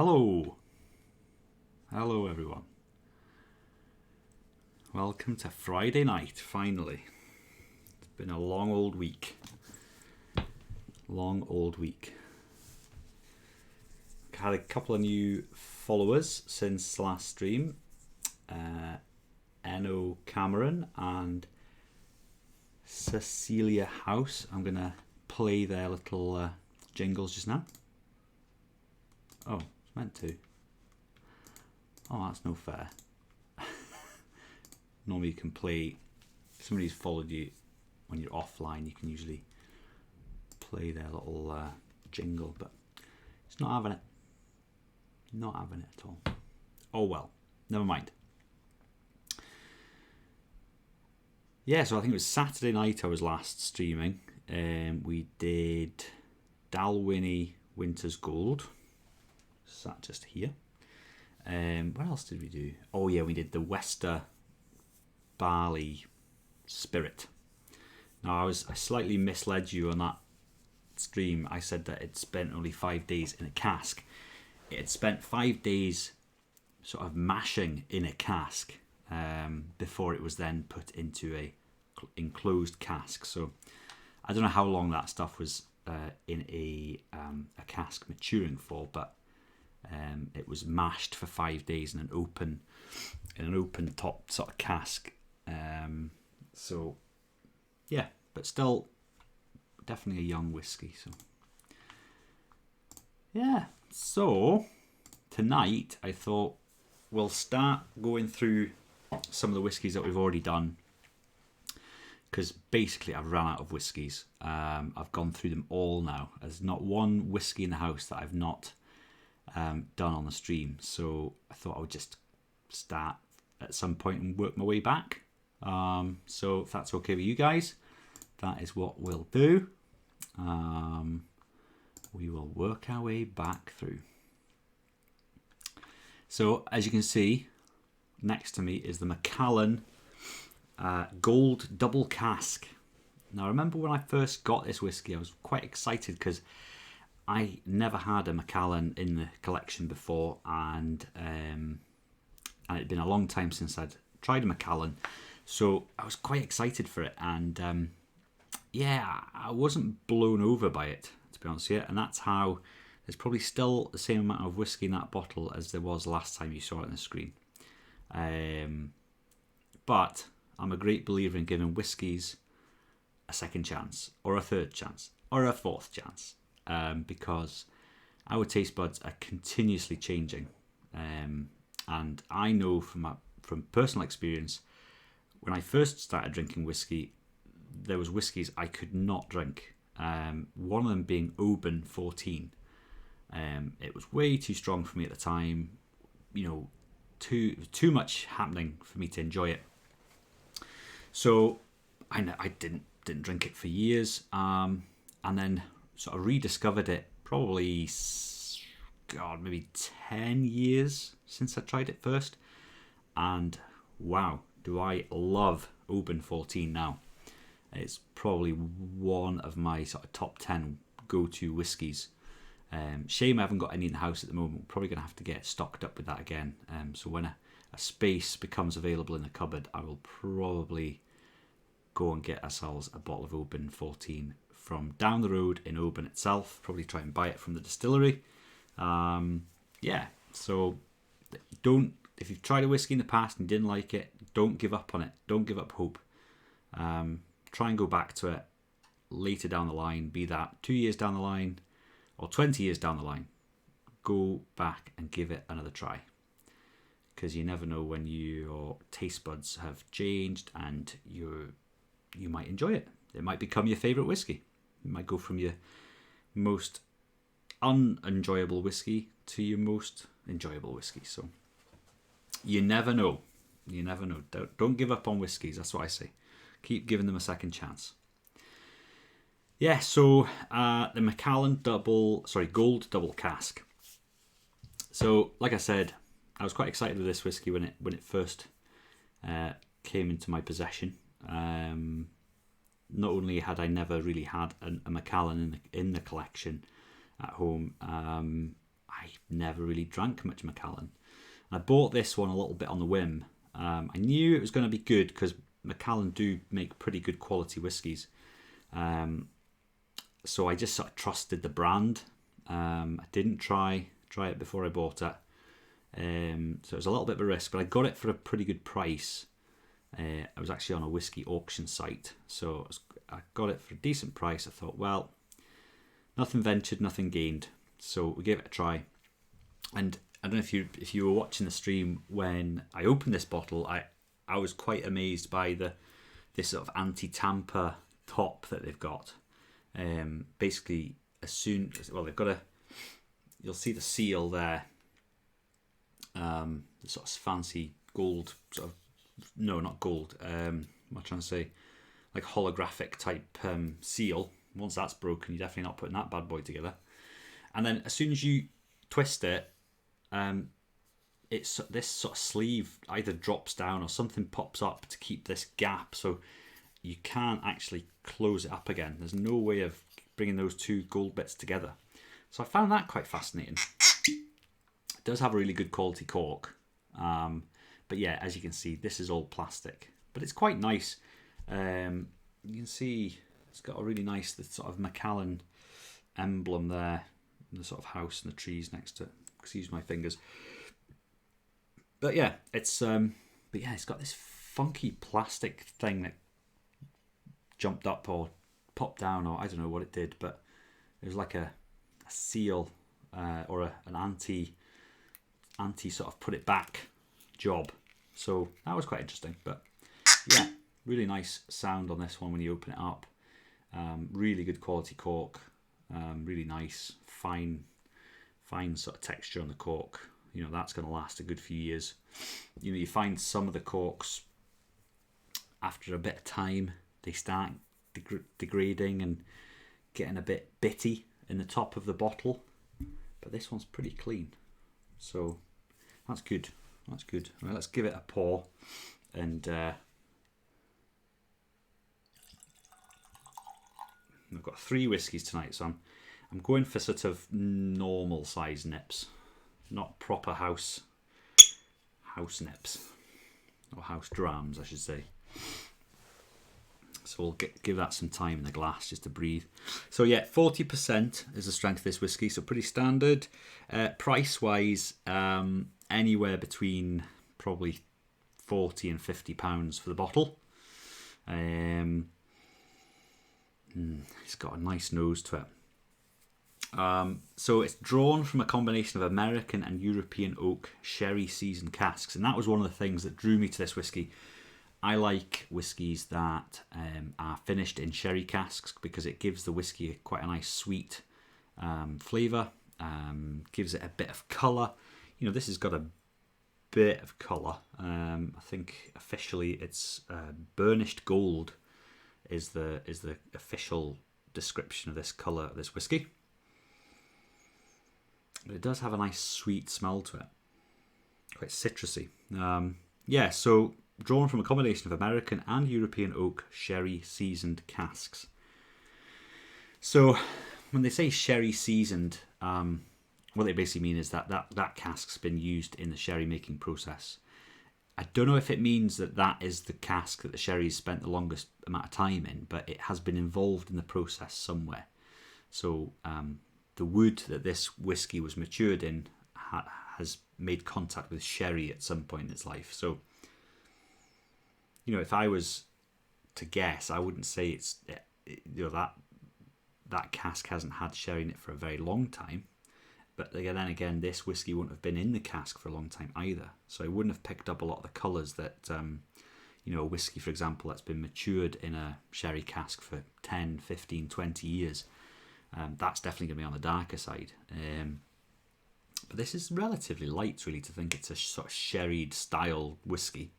Hello. Hello, everyone. Welcome to Friday night, finally. It's been a long old week. Had a couple of new followers since last stream. Enno Cameron and Cecilia House. I'm going to play their little jingles just now. Oh, it's meant to. Oh, that's no fair. Normally you can play, if somebody's followed you when you're offline, you can usually play their little jingle, but it's not having it. Not having it at all. Oh well, never mind. Yeah, so I think it was Saturday night I was last streaming. We did Dalwhinnie Winter's Gold. Sat just here. What else did we do? Oh yeah, we did the Wester Barley Spirit. Now I slightly misled you on that stream. I said that it spent only 5 days in a cask. It had spent 5 days sort of mashing in a cask before it was then put into a enclosed cask. So I don't know how long that stuff was in a cask maturing for, but it was mashed for 5 days in an open top sort of cask. So yeah, but still definitely a young whiskey. So yeah, so tonight I thought we'll start going through some of the whiskies that we've already done, because basically I've run out of whiskies. I've gone through them all now. There's not one whiskey in the house that I've not done on the stream. So I thought I would just start at some point and work my way back. So if that's okay with you guys, that is what we'll do. We will work our way back through. So as you can see, next to me is the Macallan Gold Double Cask. Now I remember when I first got this whiskey, I was quite excited because I never had a Macallan in the collection before, and it'd been a long time since I'd tried a Macallan, so I was quite excited for it. And yeah, I wasn't blown over by it, to be honest with you, and that's how there's probably still the same amount of whiskey in that bottle as there was last time you saw it on the screen. But I'm a great believer in giving whiskies a second chance, or a third chance, or a fourth chance, because our taste buds are continuously changing. And I know from personal experience, when I first started drinking whiskey, there was whiskies I could not drink. One of them being Oban 14. It was way too strong for me at the time. You know, too much happening for me to enjoy it. So I didn't drink it for years, and then sort of rediscovered it probably, maybe 10 years since I tried it first, and wow, do I love Oban 14 now. It's probably one of my sort of top 10 go-to whiskies. Shame I haven't got any in the house at the moment. We're probably going to have to get stocked up with that again. So when a space becomes available in the cupboard, I will probably go and get ourselves a bottle of Oban 14 from down the road in Oban itself. Probably try and buy it from the distillery. Yeah, so if you've tried a whiskey in the past and didn't like it, don't give up on it. Don't give up hope. Try and go back to it later down the line, be that 2 years down the line or 20 years down the line. Go back and give it another try, because you never know when your taste buds have changed, and you might enjoy it. It might become your favourite whiskey. You might go from your most unenjoyable whiskey to your most enjoyable whiskey. So you never know. You never know. Don't give up on whiskies. That's what I say. Keep giving them a second chance. Yeah, so the Macallan Gold Double Cask. So, like I said, I was quite excited with this whiskey when it first came into my possession. Not only had I never really had a Macallan in the collection at home, I I never really drank much Macallan. I bought this one a little bit on the whim. I knew it was going to be good because Macallan do make pretty good quality whiskies. So I just sort of trusted the brand. I didn't try it before I bought it. So it was a little bit of a risk, but I got it for a pretty good price. I was actually on a whiskey auction site, so I got it for a decent price. I thought, well, nothing ventured, nothing gained. So we gave it a try. And I don't know if you were watching the stream when I opened this bottle. I was quite amazed by this sort of anti-tamper top that they've got. Basically, they've got you'll see the seal there. The sort of fancy gold, no, not gold. What am I trying to say? Like holographic type seal. Once that's broken, you're definitely not putting that bad boy together. And then as soon as you twist it, it's this sort of sleeve either drops down or something pops up to keep this gap, so you can't actually close it up again. There's no way of bringing those two gold bits together. So I found that quite fascinating. It does have a really good quality cork. But yeah, as you can see, this is all plastic. But it's quite nice. You can see it's got a really nice sort of Macallan emblem there. The sort of house and the trees next to it. Excuse my fingers. But yeah, it's got this funky plastic thing that jumped up or popped down, or I don't know what it did, but it was like a seal or an anti sort of put it back job. So that was quite interesting. But yeah, really nice sound on this one when you open it up. Really good quality cork. Really nice fine sort of texture on the cork. You know, that's going to last a good few years. You know, you find some of the corks after a bit of time they start degrading and getting a bit bitty in the top of the bottle, but this one's pretty clean, so that's good. Right, let's give it a pour. And I've got 3 whiskies tonight, so I'm going for sort of normal size nips, not proper house nips, or house drams, I should say. So we'll give that some time in the glass just to breathe. So yeah, 40% is the strength of this whiskey, so pretty standard. Price wise, anywhere between probably £40 and £50 for the bottle. It's got a nice nose to it. So it's drawn from a combination of American and European oak sherry seasoned casks, and that was one of the things that drew me to this whiskey. I like whiskies that are finished in sherry casks because it gives the whiskey quite a nice sweet flavour, gives it a bit of colour. You know, this has got a bit of colour. I think officially it's burnished gold is the official description of this colour of this whiskey. But it does have a nice sweet smell to it, quite citrusy. So drawn from a combination of American and European oak sherry seasoned casks. So when they say sherry seasoned, what they basically mean is that cask's been used in the sherry making process. I don't know if it means that is the cask that the sherry's spent the longest amount of time in, but it has been involved in the process somewhere. So the wood that this whiskey was matured in has made contact with sherry at some point in its life. So, you know, if I was to guess, I wouldn't say that cask hasn't had sherry in it for a very long time. But then again, this whiskey wouldn't have been in the cask for a long time either. So it wouldn't have picked up a lot of the colours that, a whiskey, for example, that's been matured in a sherry cask for 10, 15, 20 years. That's definitely going to be on the darker side. But this is relatively light, really, to think it's a sort of sherried style whiskey.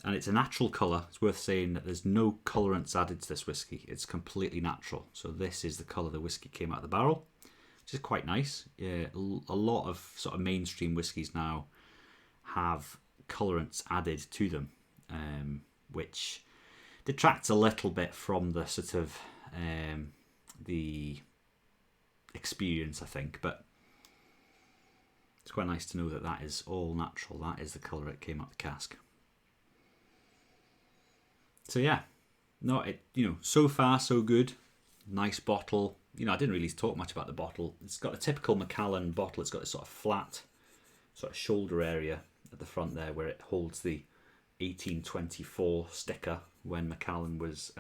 And it's a natural colour. It's worth saying that there's no colourants added to this whiskey. It's completely natural. So this is the colour the whiskey came out of the barrel, which is quite nice. Yeah, a lot of sort of mainstream whiskies now have colourants added to them, which detracts a little bit from the sort of the experience, I think. But it's quite nice to know that that is all natural. That is the colour it came out the cask. So yeah, no, so far so good. Nice bottle. I didn't really talk much about the bottle. It's got a typical Macallan bottle. It's got a sort of flat, sort of shoulder area at the front there where it holds the 1824 sticker when Macallan was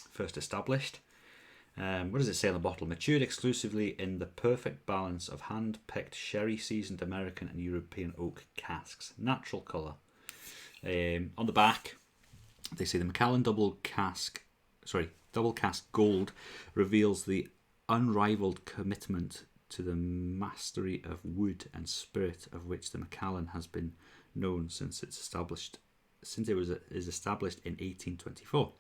first established. What does it say on the bottle? Matured exclusively in the perfect balance of hand-picked sherry-seasoned American and European oak casks. Natural colour. On the back, they say the Macallan double cask gold reveals the unrivaled commitment to the mastery of wood and spirit of which the Macallan has been known since it was established in 1824.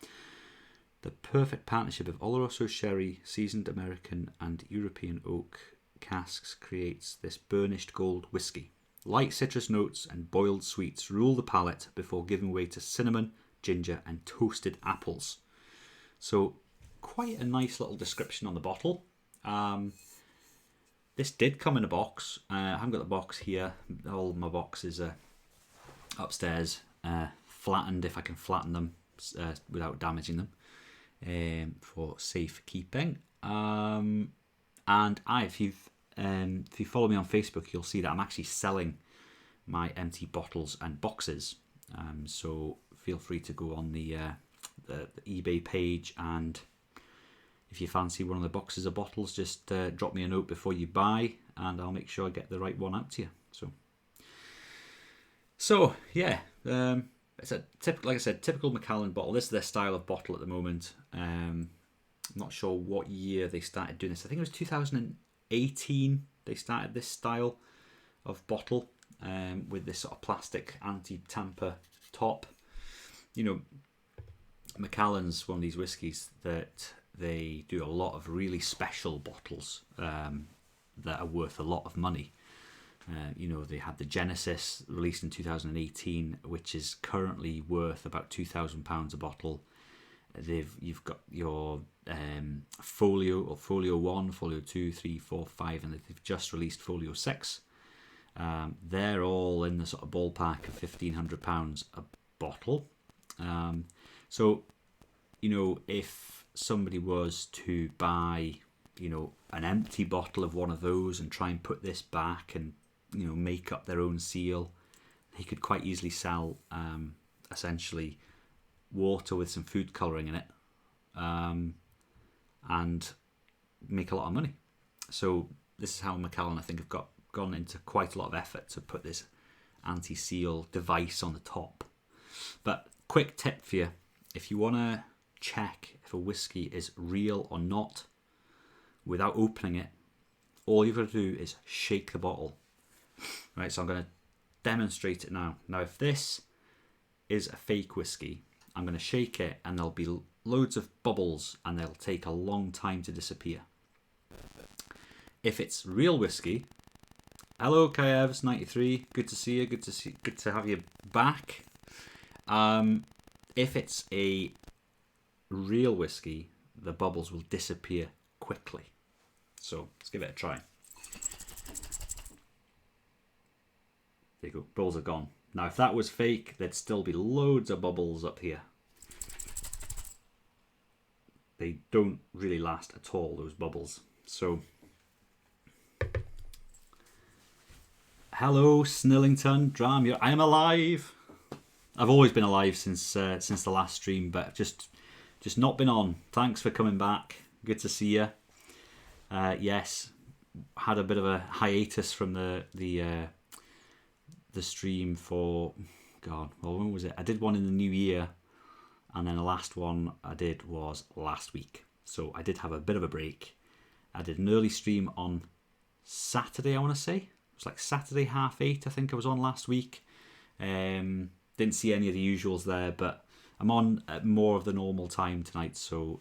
The perfect partnership of Oloroso sherry, seasoned American and European oak casks creates this burnished gold whiskey. Light citrus notes and boiled sweets rule the palate before giving way to cinnamon, ginger and toasted apples. So quite a nice little description on the bottle. This did come in a box. I haven't got the box here. All my boxes are upstairs, flattened if I can flatten them without damaging them, for safe keeping. And if you follow me on Facebook, you'll see that I'm actually selling my empty bottles and boxes. So feel free to go on the eBay page, and if you fancy one of the boxes of bottles, just drop me a note before you buy, and I'll make sure I get the right one out to you. So yeah, it's a typical Macallan bottle. This is their style of bottle at the moment. I'm not sure what year they started doing this. I think it was 2018 they started this style of bottle, with this sort of plastic anti-tamper top. Macallan's one of these whiskies that they do a lot of really special bottles that are worth a lot of money. They had the Genesis released in 2018, which is currently worth about £2,000 a bottle. You've got your Folio or Folio 1, Folio 2, 3, 4, 5, and they've just released Folio 6. They're all in the sort of ballpark of £1,500 a bottle. So, if somebody was to buy, an empty bottle of one of those and try and put this back and, make up their own seal, they could quite easily sell essentially water with some food colouring in it, and make a lot of money. So this is how Macallan, I think, have gone into quite a lot of effort to put this anti-seal device on the top. But quick tip for you, if you want to check if a whiskey is real or not without opening it, all you've got to do is shake the bottle. Right, so I'm going to demonstrate it now. Now, if this is a fake whiskey, I'm going to shake it and there'll be loads of bubbles and they'll take a long time to disappear. If it's real whiskey, hello Kayevs 93, good to see you, good to have you back. If it's a real whiskey, the bubbles will disappear quickly. So let's give it a try. There you go, bubbles are gone. Now if that was fake, there'd still be loads of bubbles up here. They don't really last at all, those bubbles. So, hello Snillington, Dram, I am alive. I've always been alive since the last stream, but just not been on. Thanks for coming back. Good to see you. Yes, had a bit of a hiatus from the stream for when was it? I did one in the new year, and then the last one I did was last week. So I did have a bit of a break. I did an early stream on Saturday, I want to say. It was like Saturday 8:30, I think I was on last week. Didn't see any of the usuals there, but I'm on at more of the normal time tonight, so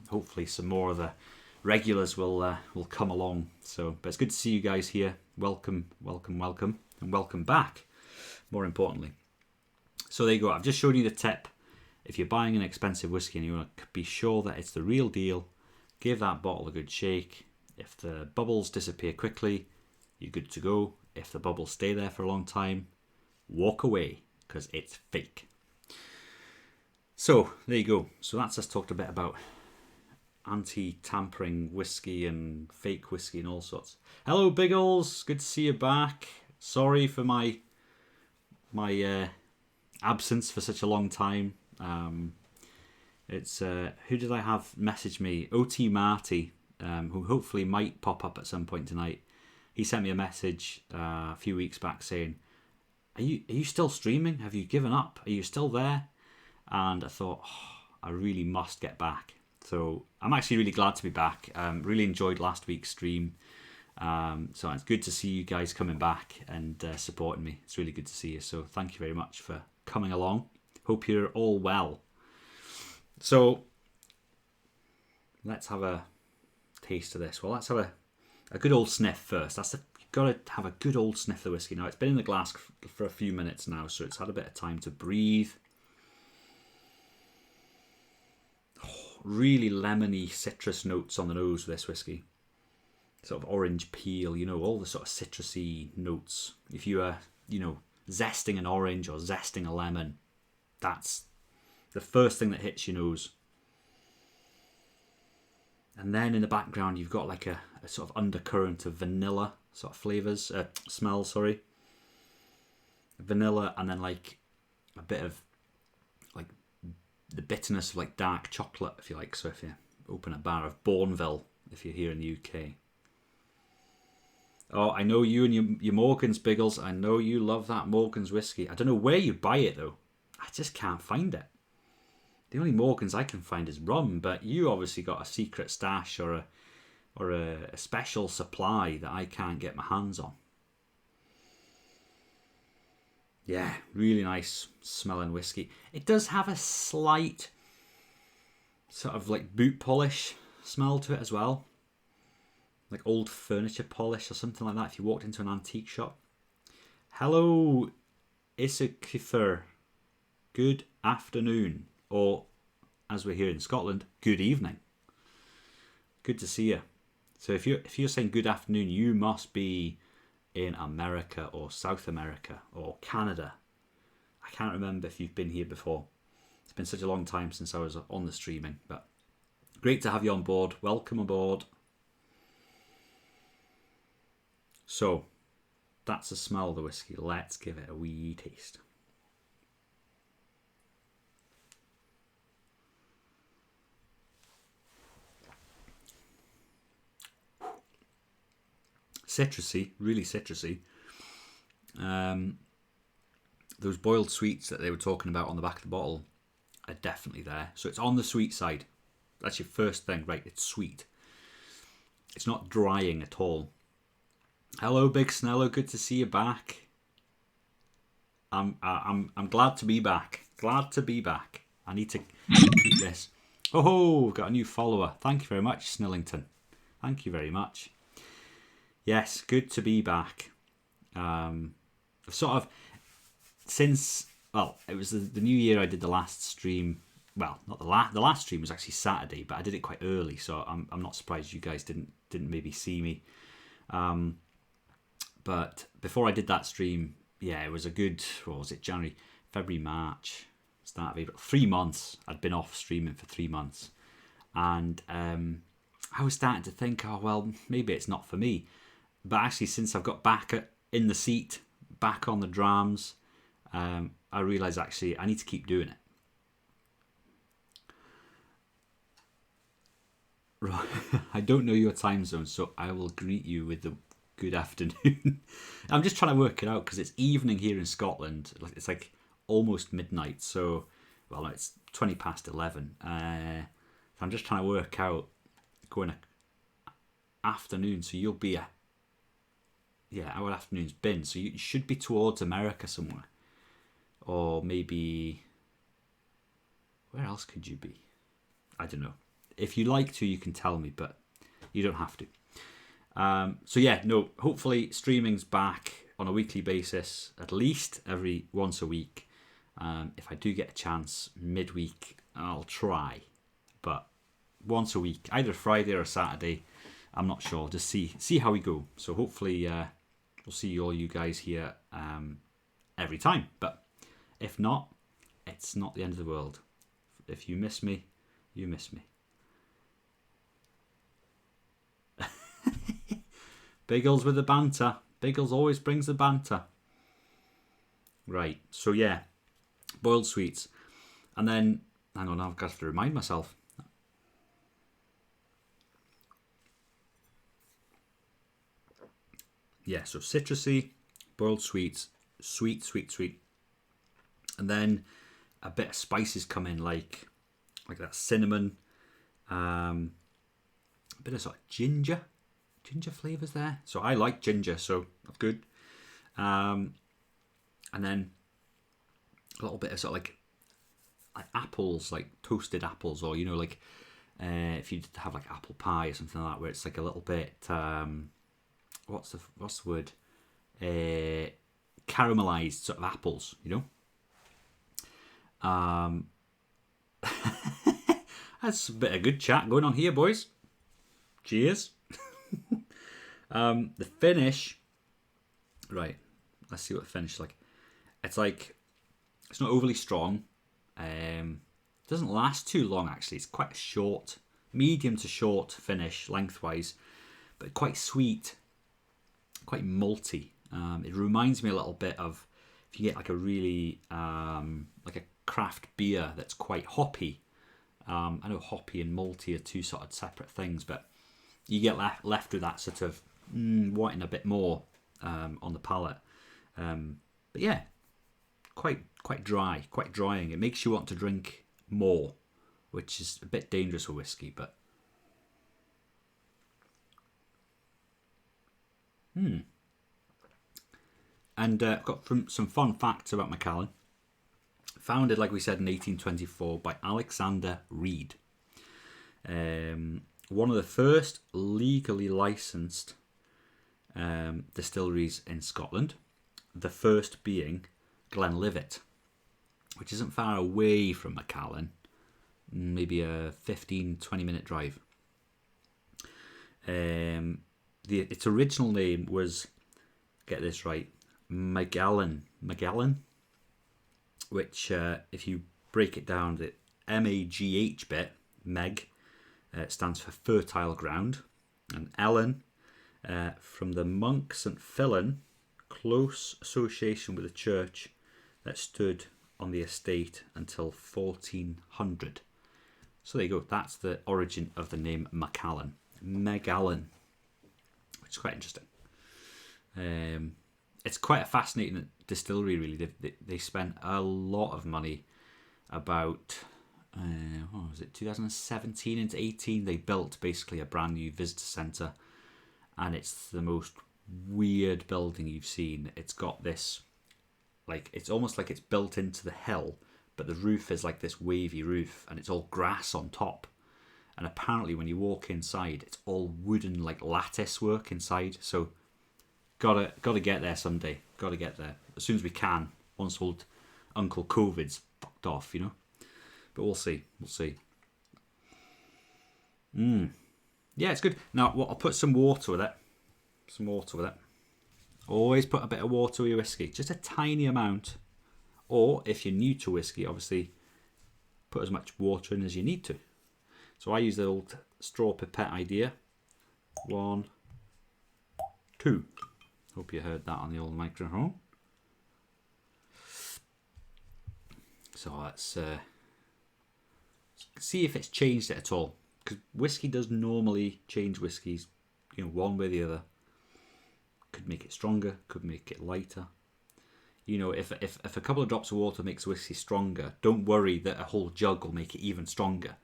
hopefully some more of the regulars will come along. So, but it's good to see you guys here. Welcome, and welcome back, more importantly. So there you go. I've just shown you the tip. If you're buying an expensive whiskey and you want to be sure that it's the real deal, give that bottle a good shake. If the bubbles disappear quickly, you're good to go. If the bubbles stay there for a long time, walk away, because it's fake. So there you go. So that's us talked a bit about anti-tampering whiskey and fake whiskey and all sorts. Hello, Biggles. Good to see you back. Sorry for my absence for such a long time. It's who did I have message me? OT Marty, who hopefully might pop up at some point tonight. He sent me a message a few weeks back saying, Are you still streaming? Have you given up? Are you still there? And I thought, I really must get back. So I'm actually really glad to be back. Really enjoyed last week's stream. So it's good to see you guys coming back and supporting me. It's really good to see you. So thank you very much for coming along. Hope you're all well. So let's have a taste of this. Well, let's have a good old sniff first. You've got to have a good old sniff of the whiskey. Now, it's been in the glass for a few minutes now, so it's had a bit of time to breathe. Really lemony citrus notes on the nose with this whiskey. Sort of orange peel, all the sort of citrusy notes. If you are, zesting an orange or zesting a lemon, that's the first thing that hits your nose. And then in the background, you've got like a sort of undercurrent of vanilla sort of flavors, smell, sorry. Vanilla, and then like a bit of like the bitterness of like dark chocolate, if you like. So if you open a bar of Bourneville, if you're here in the UK. Oh, I know you and your Morgan's, Biggles. I know you love that Morgan's whiskey. I don't know where you buy it though. I just can't find it. The only Morgan's I can find is rum, but you obviously got a secret stash or a special supply that I can't get my hands on. Yeah, really nice smelling whiskey. It does have a slight sort of like boot polish smell to it as well. Like old furniture polish or something like that if you walked into an antique shop. Hello, Issachar. Good afternoon. Or, as we're here in Scotland, good evening. Good to see you. So if you're saying good afternoon, you must be in America or South America or Canada. I can't remember if you've been here before. It's been such a long time since I was on the streaming, but great to have you on board. Welcome aboard. So, that's the smell of the whiskey. Let's give it a wee taste. Citrusy, really citrusy. Those boiled sweets that they were talking about on the back of the bottle are definitely there. So it's on the sweet side. That's your first thing, right? It's sweet. It's not drying at all. Hello, Big Snello. Good to see you back. I'm glad to be back. Glad to be back. I need to keep this. Oh, got a new follower. Thank you very much, Snillington. Thank you very much. Yes, good to be back. Sort of since, well, it was the new year I did the last stream. Well, not the last stream was actually Saturday, but I did it quite early, so I'm not surprised you guys didn't maybe see me. But before I did that stream, yeah, it was a good, what was it, January, February, March, start of April, 3 months. I'd been off streaming for 3 months. And I was starting to think, oh, well, maybe it's not for me. But actually, since I've got back in the seat, back on the drams, I realised actually I need to keep doing it. Right. I don't know your time zone, so I will greet you with the good afternoon. I'm just trying to work it out because it's evening here in Scotland. It's like almost midnight, so, well, no, it's 20 past 11. I'm just trying to work out going afternoon, so you'll be our afternoon's been, so you should be towards America somewhere, or maybe where else could you be? I don't know. If you like to, you can tell me, but you don't have to. So yeah, no, hopefully streaming's back on a weekly basis, at least every once a week. If I do get a chance midweek, I'll try, but once a week, either Friday or Saturday, I'm not sure. Just see how we go. So hopefully we'll see all you guys here every time. But if not, it's not the end of the world. If you miss me, you miss me. Biggles with the banter. Biggles always brings the banter. Right, so yeah, boiled sweets. And then, hang on, I've got to remind myself. Yeah, so citrusy, boiled sweets, sweet. And then a bit of spices come in, like that cinnamon, a bit of sort of ginger flavours there. So I like ginger, so that's good. And then a little bit of sort of like apples, like toasted apples, or like if you have like apple pie or something like that, where it's like a little bit what's the word, caramelized sort of apples, That's a bit of good chat going on here, boys. Cheers. The finish, right, let's see what the finish is like. It's not overly strong. It doesn't last too long, actually. It's quite a short, medium to short finish lengthwise, but quite sweet, quite malty. It reminds me a little bit of if you get like a really like a craft beer that's quite hoppy. I know hoppy and malty are two sort of separate things, but you get left with that sort of wanting a bit more on the palate. But yeah, quite dry, quite drying. It makes you want to drink more, which is a bit dangerous with whiskey, but And I've got some fun facts about Macallan. Founded, like we said, in 1824 by Alexander Reid. One of the first legally licensed distilleries in Scotland. The first being Glenlivet, which isn't far away from Macallan. Maybe a 15-20 minute drive. Its original name was, get this right, Magellan, which if you break it down, the MAGH bit, Meg, stands for fertile ground, and Ellen, from the monk St. Fillan, close association with the church that stood on the estate until 1400. So there you go, that's the origin of the name Macallan. Megallan, which is quite interesting. It's quite a fascinating distillery, really. They spent a lot of money. About what was it, 2017 into 18, they built basically a brand new visitor centre, and it's the most weird building you've seen. It's got this, like, it's almost like it's built into the hill, but the roof is like this wavy roof, and it's all grass on top. And apparently when you walk inside, it's all wooden, like lattice work inside. So gotta get there someday. Gotta get there as soon as we can, once old Uncle COVID's fucked off, But we'll see. Yeah, it's good. Now, I'll put some water with it. Always put a bit of water with your whiskey, just a tiny amount. Or if you're new to whiskey, obviously put as much water in as you need to. So I use the old straw pipette idea. 1, 2. Hope you heard that on the old microphone. So let's see if it's changed it at all. Because whiskey does normally change whiskies, one way or the other. Could make it stronger, could make it lighter. If a couple of drops of water makes whiskey stronger, don't worry that a whole jug will make it even stronger.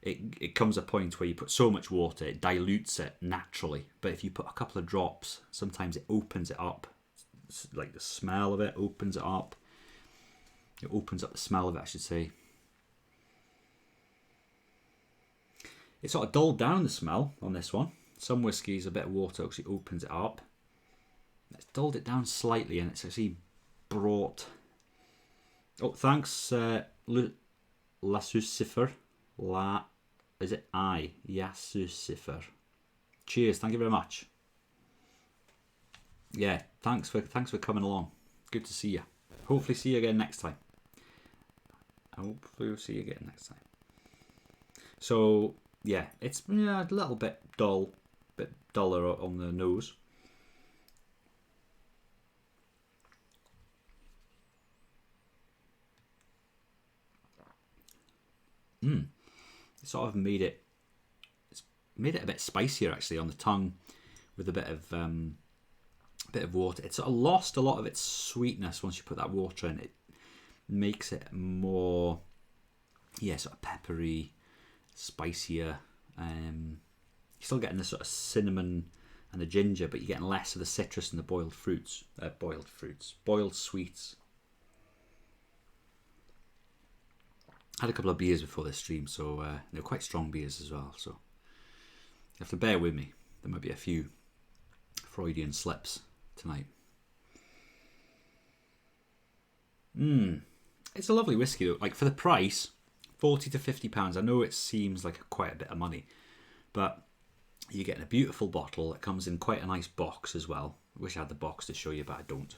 It comes a point where you put so much water, it dilutes it naturally. But if you put a couple of drops, sometimes it opens it up. It's like the smell of it opens it up. It opens up the smell of it, I should say. It sort of dulled down the smell on this one. Some whiskies, a bit of water actually opens it up. It's dulled it down slightly, and it's actually brought... Oh, thanks, Lasucifer. Is it I? Yasucifer. Cheers. Thank you very much. Yeah, thanks for coming along. Good to see you. Hopefully see you again next time. Hopefully we'll see you again next time. So yeah, it's a little bit duller on the nose. It sort of made it a bit spicier actually on the tongue, with a bit of water. It sort of lost a lot of its sweetness once you put that water in. It makes it more, sort of peppery, spicier. You're still getting the sort of cinnamon and the ginger, but you're getting less of the citrus and the boiled sweets. I had a couple of beers before this stream, so they're quite strong beers as well. So you have to bear with me. There might be a few Freudian slips tonight. It's a lovely whiskey though. Like, for the price, £40 to £50. I know it seems like quite a bit of money, but you're getting a beautiful bottle. It comes in quite a nice box as well. I wish I had the box to show you, but I don't.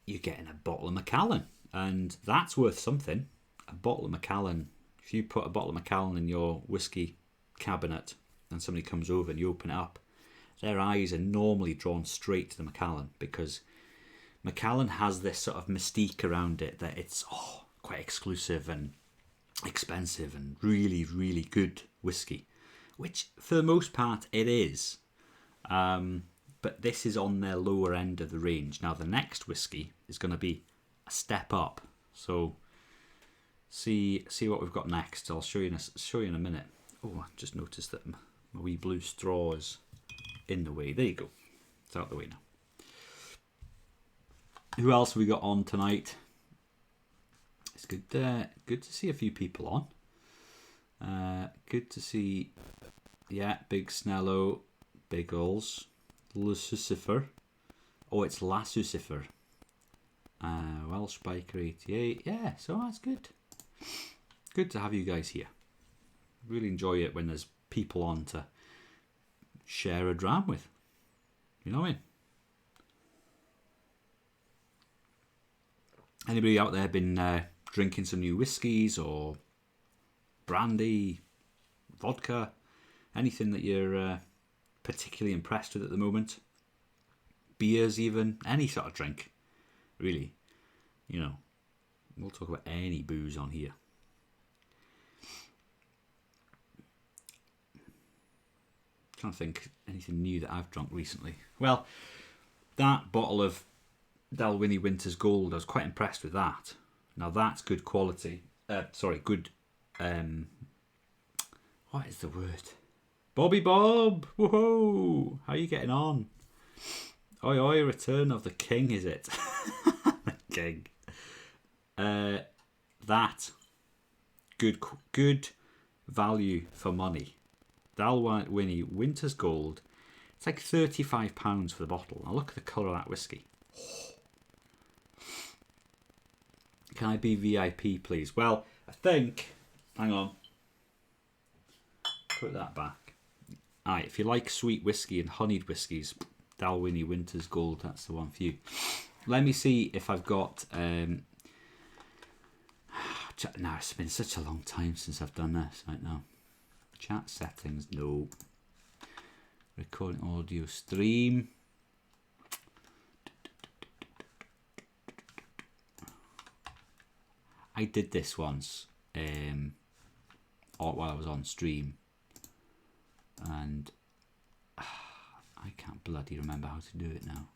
You're getting a bottle of Macallan, and that's worth something. A bottle of Macallan. If you put a bottle of Macallan in your whiskey cabinet and somebody comes over and you open it up, their eyes are normally drawn straight to the Macallan, because Macallan has this sort of mystique around it that it's quite exclusive and expensive and really, really good whiskey, which for the most part it is. But this is on their lower end of the range. Now the next whiskey is going to be a step up. So see what we've got next. I'll show you in a minute. Oh, I just noticed that my wee blue straw is in the way. There you go. It's out of the way now. Who else have we got on tonight? It's good to see a few people on. Good to see, Big Snello, Biggles, Lucifer. Oh, it's Lasucifer. Welsh Biker 88. Yeah, so that's good. Good to have you guys here. Really enjoy it when there's people on to share a dram with. You know what I mean? Anybody out there been drinking some new whiskies or brandy, vodka, anything that you're particularly impressed with at the moment? Beers even, any sort of drink, really. You know, we'll talk about any booze on here. Trying to think anything new that I've drunk recently. Well, that bottle of Dalwhinnie Winter's Gold, I was quite impressed with that. Now that's good quality. Good. What is the word? Bobby Bob! Woohoo! How are you getting on? Oi oi! Return of the King, is it? The King. That good value for money. Dalwhinnie Winter's Gold. It's like £35 for the bottle. Now look at the colour of that whiskey. Can I be VIP, please? Well, I think... Hang on. Put that back. Alright, if you like sweet whiskey and honeyed whiskies, Dalwhinnie Winter's Gold, that's the one for you. Let me see if I've got... No, it's been such a long time since I've done this right now. Chat settings, no. Recording audio stream. I did this once while I was on stream, and I can't bloody remember how to do it now.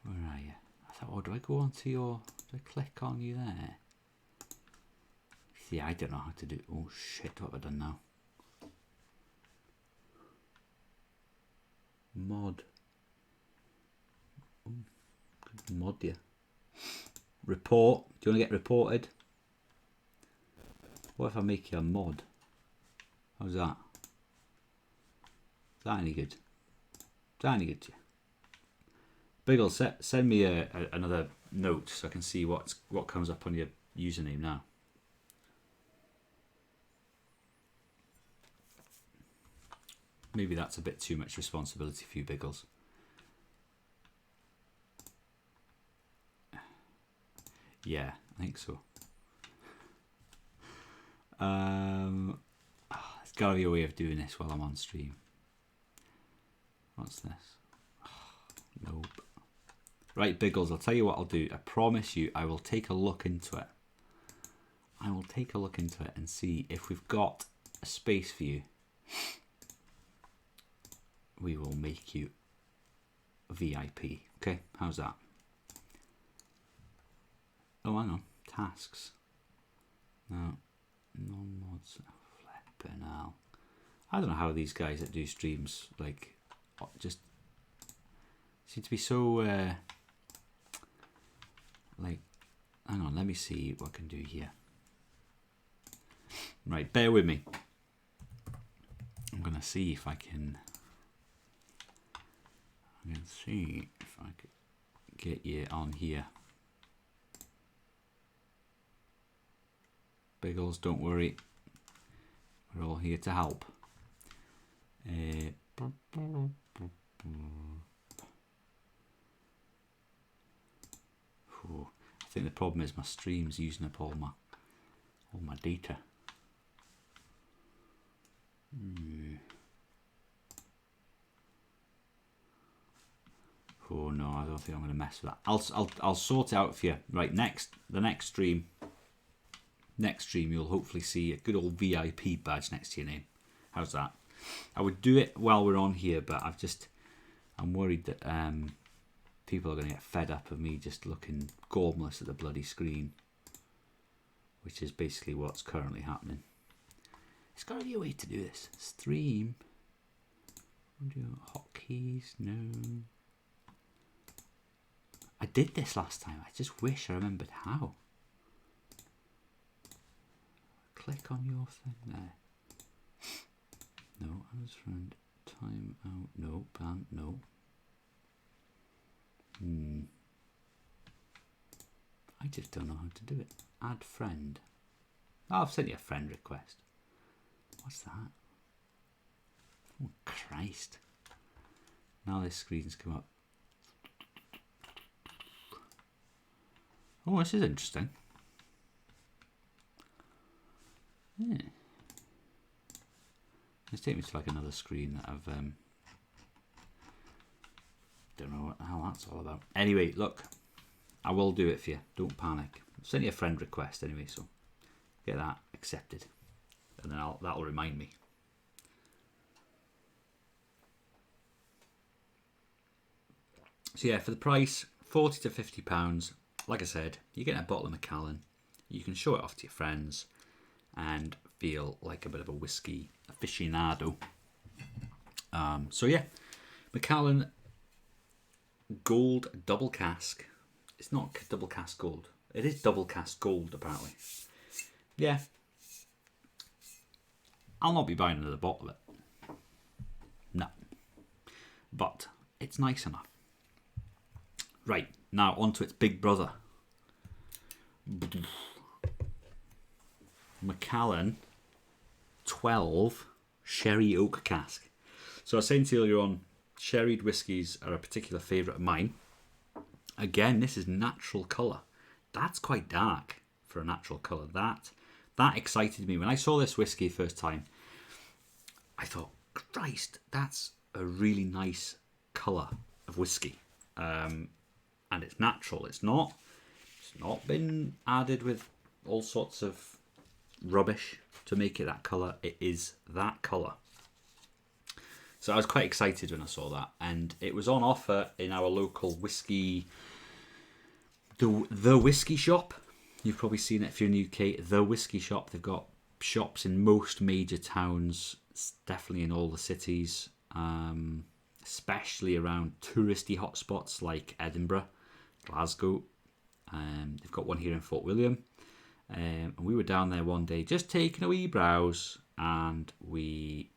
Where are you? I thought, do I go onto your... Do I click on you there? See, I don't know how to do... Oh shit, what have I done now? Mod. Ooh, good mod, yeah. Report. Do you want to get reported? What if I make you a mod? How's that? Is that any good? Is that any good to you? Biggle, send me another note so I can see what comes up on your username now. Maybe that's a bit too much responsibility for you, Biggles. Yeah, I think so. There's got to be a way of doing this while I'm on stream. What's this? Nope. Right, Biggles, I'll tell you what I'll do. I promise you I will take a look into it. I will take a look into it and see if we've got a space for you. We will make you VIP. Okay, how's that? Oh, hang on. Tasks. No. Non-mods. Flipping hell. I don't know how these guys that do streams, like, just seem to be so, like, hang on, let me see what I can do here. Right, bear with me. I'm going to see if I can... see if I could get you on here. Biggles, don't worry. We're all here to help. I think the problem is my stream's using up all my data. Oh no, I don't think I'm going to mess with that. I'll sort it out for you. Right, the next stream you'll hopefully see a good old VIP badge next to your name. How's that? I would do it while we're on here, but I'm worried that people are going to get fed up of me just looking gormless at the bloody screen, which is basically what's currently happening. There's got to be a way to do this. Stream. Hotkeys. No. I did this last time. I just wish I remembered how. Click on your thing there. No, as friend. Time out. No, ban. No. I just don't know how to do it. Add friend. Oh, I've sent you a friend request. What's that? Oh, Christ. Now this screen's come up. Oh, this is interesting. Yeah. It's taking me to like another screen that I've don't know what the hell that's all about. Anyway, look, I will do it for you. Don't panic. I've sent you a friend request anyway, so get that accepted, and then that'll remind me. So yeah, for the price, £40 to £50. Like I said, you're getting a bottle of Macallan. You can show it off to your friends and feel like a bit of a whiskey aficionado. So yeah, Macallan Gold Double Cask. It's not double cask gold. It is double cask gold, apparently. Yeah. I'll not be buying another bottle of it. No. But it's nice enough. Right, now on to its big brother. Macallan 12 Sherry Oak Cask. So I was saying to you earlier on, sherried whiskies are a particular favourite of mine. Again, this is natural colour. That's quite dark for a natural colour. That excited me. When I saw this whiskey first time, I thought, Christ, that's a really nice colour of whiskey. And it's natural. It's not been added with all sorts of rubbish to make it that colour. It is that colour. So I was quite excited when I saw that, and it was on offer in our local whiskey, the Whiskey Shop. You've probably seen it if you're in the UK. The Whiskey Shop. They've got shops in most major towns, definitely in all the cities, especially around touristy hotspots like Edinburgh, Glasgow. They've got one here in Fort William. And we were down there one day just taking a wee browse, and we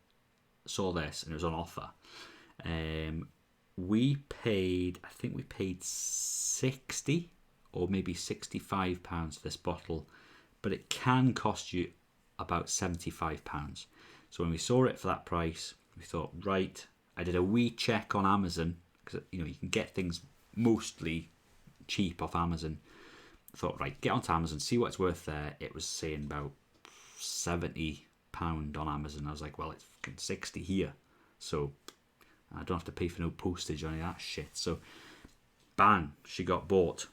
saw this and it was on offer. We paid, I think we paid 60 or maybe £65 for this bottle, but it can cost you about £75. So when we saw it for that price, We thought, right, I did a wee check on Amazon, because you can get things mostly cheap off Amazon. I thought, right, get onto Amazon, see what it's worth there. It was saying about £70 on Amazon. I was like, well, it's fucking 60 here, so I don't have to pay for no postage or any of that shit. So bang, she got bought.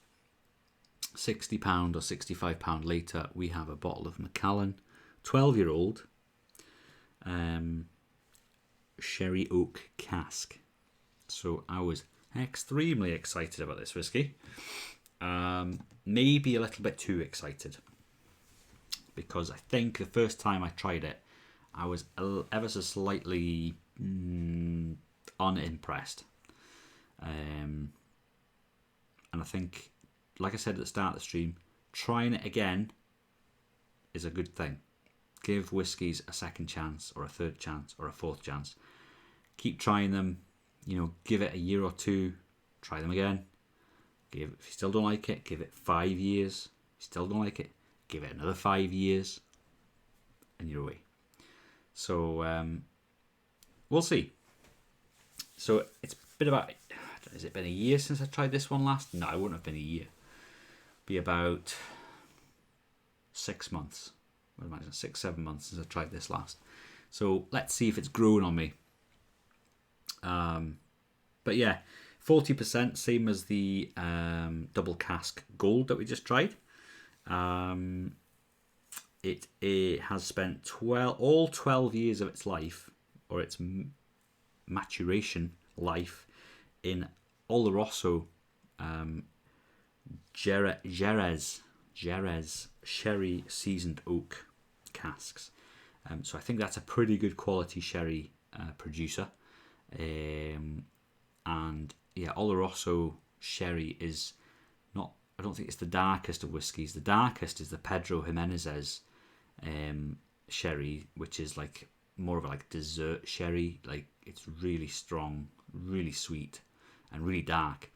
£60 or £65 later, we have a bottle of Macallan 12-year-old sherry oak cask. So I was extremely excited about this whiskey. Maybe a little bit too excited, because I think the first time I tried it, I was ever so slightly unimpressed. And I think, like I said at the start of the stream, trying it again is a good thing. Give whiskies a second chance, or a third chance, or a fourth chance. Keep trying them. Give it a year or two. Try them again. If you still don't like it, give it 5 years. If you still don't like it, give it another 5 years, and you're away. So we'll see. So it's been about, has it been a year since I tried this one last? No, it wouldn't have been a year. Be about 6 months. I'd imagine 6-7 months since I tried this last. So let's see if it's grown on me. But yeah, 40%, same as the double cask gold that we just tried. It has spent all 12 years of its life, or its maturation life, in Oloroso Jerez sherry seasoned oak casks. So I think that's a pretty good quality sherry producer. And yeah, Oloroso sherry is not, I don't think it's the darkest of whiskies. The darkest is the Pedro Jimenez's sherry, which is like more of a dessert sherry. Like, it's really strong, really sweet, and really dark.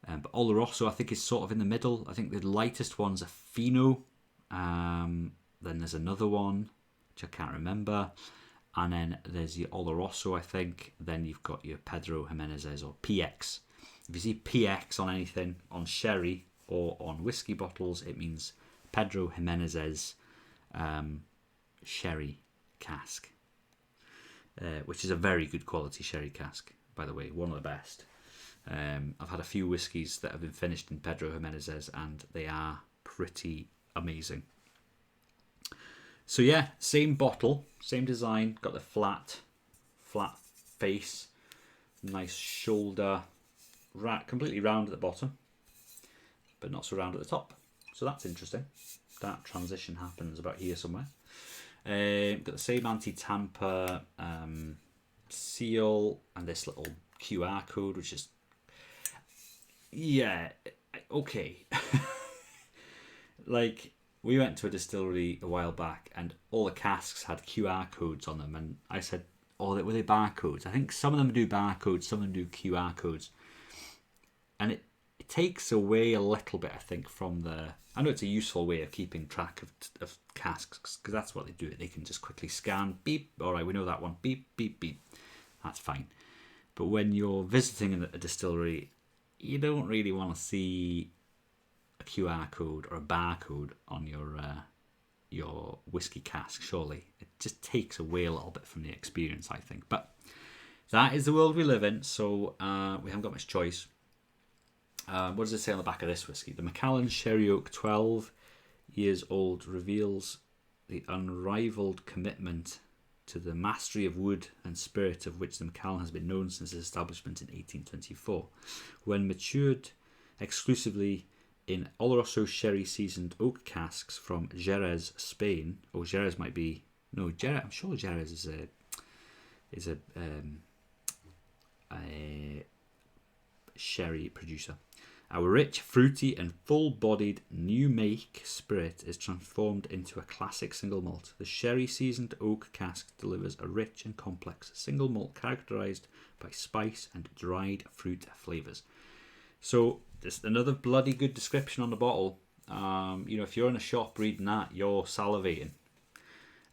But Oloroso, I think, is sort of in the middle. I think the lightest one's a Fino. Then there's another one, which I can't remember. And then there's the Oloroso, I think. Then you've got your Pedro Jimenez's, or PX. If you see PX on anything, on sherry or on whiskey bottles, it means Pedro Jimenez's sherry cask, which is a very good quality sherry cask, by the way, one of the best. I've had a few whiskies that have been finished in Pedro Jimenez's, and they are pretty amazing. So yeah, same bottle, same design, got the flat face, nice shoulder, completely round at the bottom, but not so round at the top. So that's interesting. That transition happens about here somewhere. Got the same anti-tamper seal, and this little QR code, which is, yeah, okay. Like, we went to a distillery a while back, and all the casks had QR codes on them, and I said, were they barcodes? I think some of them do barcodes, some of them do QR codes. And it takes away a little bit, I think, from the... I know it's a useful way of keeping track of casks, because that's what they do. They can just quickly scan, beep, all right, we know that one, beep, beep, beep. That's fine. But when you're visiting a distillery, you don't really want to see a QR code or a barcode on your whiskey cask, surely. It just takes away a little bit from the experience, I think. But that is the world we live in, so we haven't got much choice. What does it say on the back of this whiskey? The Macallan Sherry Oak 12 years old reveals the unrivaled commitment to the mastery of wood and spirit of which the Macallan has been known since its establishment in 1824. When matured exclusively in Oloroso sherry seasoned oak casks from Jerez, Spain. Oh, Jerez might be... No, Jerez, I'm sure Jerez is a sherry producer. Our rich, fruity and full-bodied new make spirit is transformed into a classic single malt. The sherry-seasoned oak cask delivers a rich and complex single malt characterised by spice and dried fruit flavours. So, there's another bloody good description on the bottle. If you're in a shop reading that, you're salivating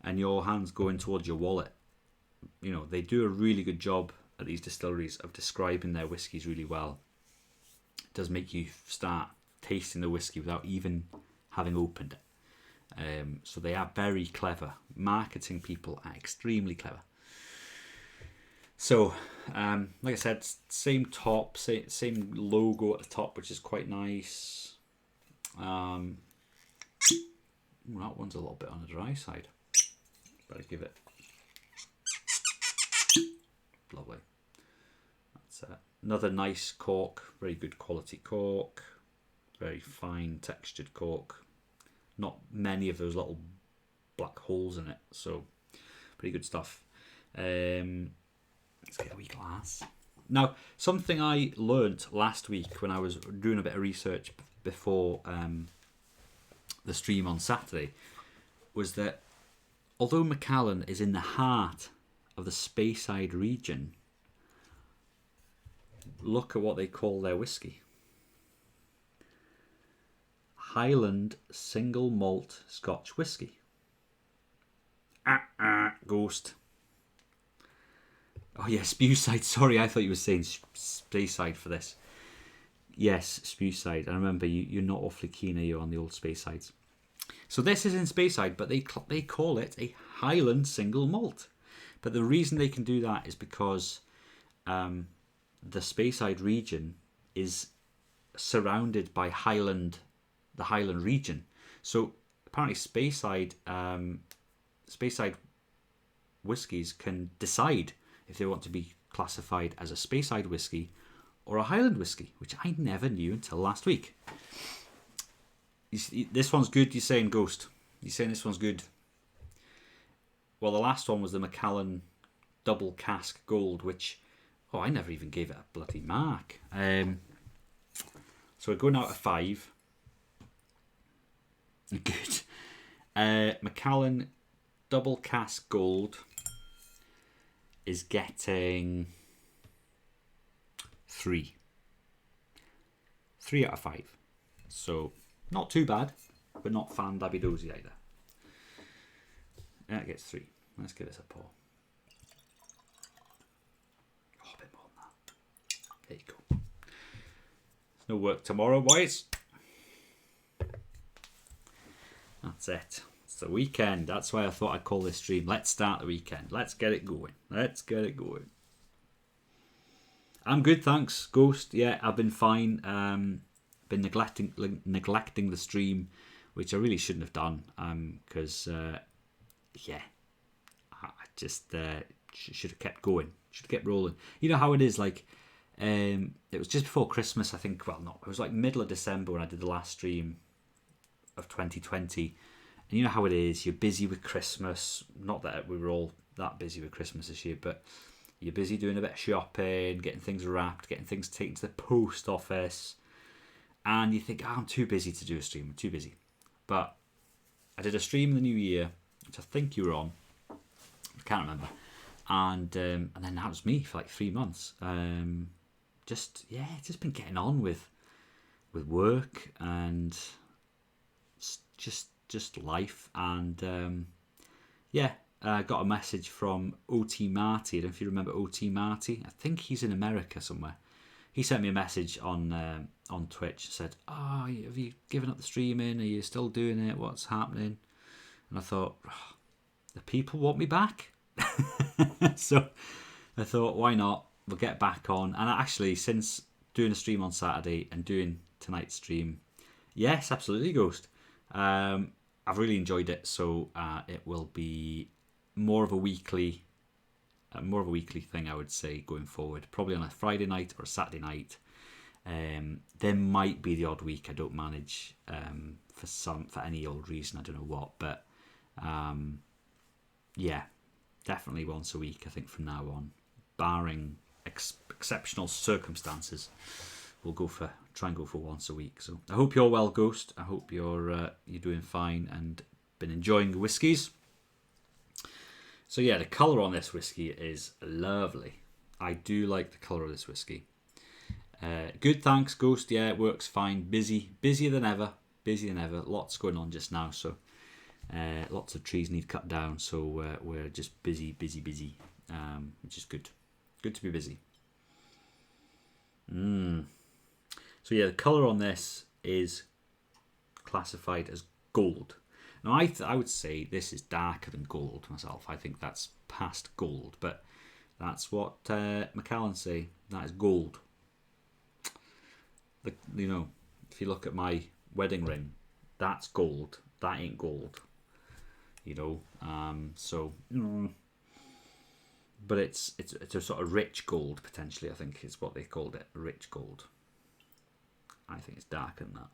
and your hand's going towards your wallet. they do a really good job at these distilleries of describing their whiskies really well. It does make you start tasting the whiskey without even having opened it. So they are very clever. Marketing people are extremely clever. So, like I said, same top, same logo at the top, which is quite nice. That one's a little bit on the dry side. Better give it. Lovely. That's another nice cork, very good quality cork, very fine textured cork. Not many of those little black holes in it, so pretty good stuff. Let's get a wee glass. Now, something I learnt last week when I was doing a bit of research before the stream on Saturday was that although Macallan is in the heart of the Speyside region, look at what they call their whiskey. Highland Single Malt Scotch Whiskey. Ghost. Oh yeah, Speyside. Sorry, I thought you were saying Speyside for this. Yes, Speyside. I remember you're not awfully keen, are you, on the old Speysides? So this is in Speyside, but they call it a Highland Single Malt. But the reason they can do that is because the Speyside region is surrounded by the Highland region. So apparently Speyside whiskies can decide if they want to be classified as a Speyside whiskey or a Highland whiskey, which I never knew until last week. This one's good, you're saying, Ghost? You're saying this one's good? Well, the last one was the Macallan Double Cask Gold, which, I never even gave it a bloody mark. So we're going out of 5. Good. Macallan Double Cask Gold is getting 3. 3 out of 5. So not too bad, but not fan dabby dozy either. That gets 3. Let's give this a pour. A bit more than that. There you go. There's no work tomorrow, boys. That's it. It's the weekend. That's why I thought I'd call this stream. Let's start the weekend. Let's get it going. I'm good, thanks, Ghost. Yeah, I've been fine. Been neglecting the stream, which I really shouldn't have done. Because I just should have kept going. Should have kept rolling. You know how it is. Like, it was just before Christmas, I think. Well, no, it was like middle of December when I did the last stream of 2020. And you know how it is. You're busy with Christmas. Not that we were all that busy with Christmas this year, but you're busy doing a bit of shopping, getting things wrapped, getting things taken to the post office. And you think, I'm too busy to do a stream. I'm too busy. But I did a stream in the new year, which I think you were on. I can't remember. And then that was me for like 3 months. Just been getting on with work and just life. And I got a message from OT Marty. I don't know if you remember OT Marty. I think he's in America somewhere. He sent me a message on Twitch. Said, have you given up the streaming? Are you still doing it? What's happening? And I thought, the people want me back. So I thought, why not? We'll get back on. And actually, since doing a stream on Saturday and doing tonight's stream, yes, absolutely, Ghost. I've really enjoyed it. So it will be more of a weekly thing, I would say, going forward. Probably on a Friday night or a Saturday night. There might be the odd week I don't manage for any old reason. I don't know what, but definitely once a week. I think from now on, barring exceptional circumstances, we'll try and go for once a week. So I hope you're well, Ghost. I hope you're doing fine and been enjoying the whiskies. So yeah, the colour on this whiskey is lovely. I do like the colour of this whiskey. Good, thanks, Ghost. Yeah, it works fine. Busier than ever. Lots going on just now. So Lots of trees need cut down, so we're just busy, which is good. Good to be busy. So yeah, the colour on this is classified as gold. Now I would say this is darker than gold myself. I think that's past gold, but that's what Macallan say. That is gold. You know, if you look at my wedding ring, that's gold. That ain't gold. You know, but it's a sort of rich gold potentially. I think is what they called it, rich gold. I think it's darker than that.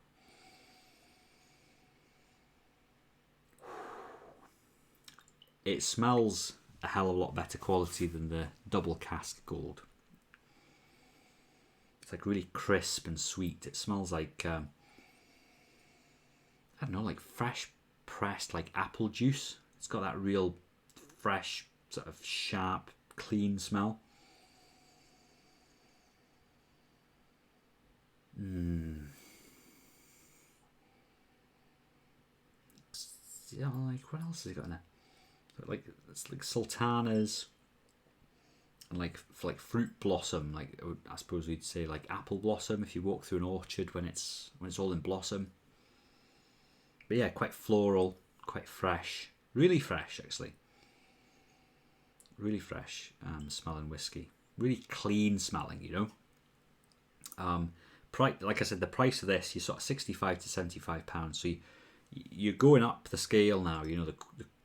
It smells a hell of a lot better quality than the double cask gold. It's like really crisp and sweet. It smells like I don't know, like fresh pressed like apple juice. It's got that real fresh, sort of sharp, clean smell. Yeah, like what else has it got in there? Like it's like sultanas and like fruit blossom. Like I suppose we'd say like apple blossom if you walk through an orchard when it's all in blossom. But yeah, quite floral, quite fresh, really fresh actually. Really fresh smelling whiskey, really clean smelling. You know. Like I said, the price of this, you're sort of £65 to £75. So you're going up the scale now. You know, the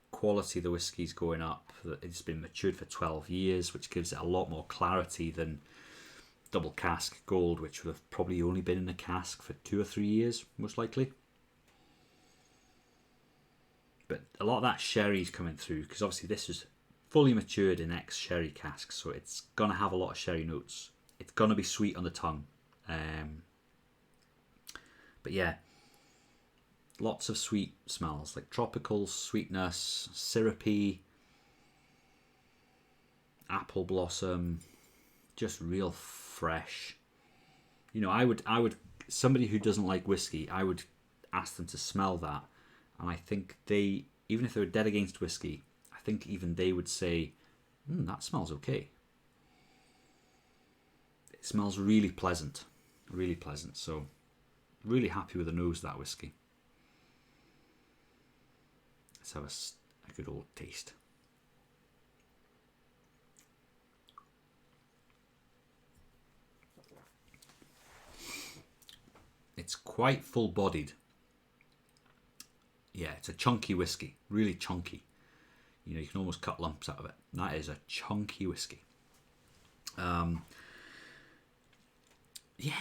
quality of the whiskey's going up. It's been matured for 12 years, which gives it a lot more clarity than double cask gold, which would have probably only been in a cask for 2 or 3 years, most likely. But a lot of that sherry's coming through, because obviously this is fully matured in ex-sherry casks, so it's going to have a lot of sherry notes. It's going to be sweet on the tongue. But yeah, lots of sweet smells, like tropical sweetness, syrupy, apple blossom, just real fresh. You know, I would somebody who doesn't like whiskey, I would ask them to smell that, and I think they, even if they were dead against whiskey, I think even they would say, that smells okay. It smells really pleasant, really pleasant. So really happy with the nose of that whiskey. Let's have a good old taste. It's quite full-bodied. Yeah, it's a chunky whiskey, really chunky. You know, you can almost cut lumps out of it. That is a chunky whiskey. Yeah,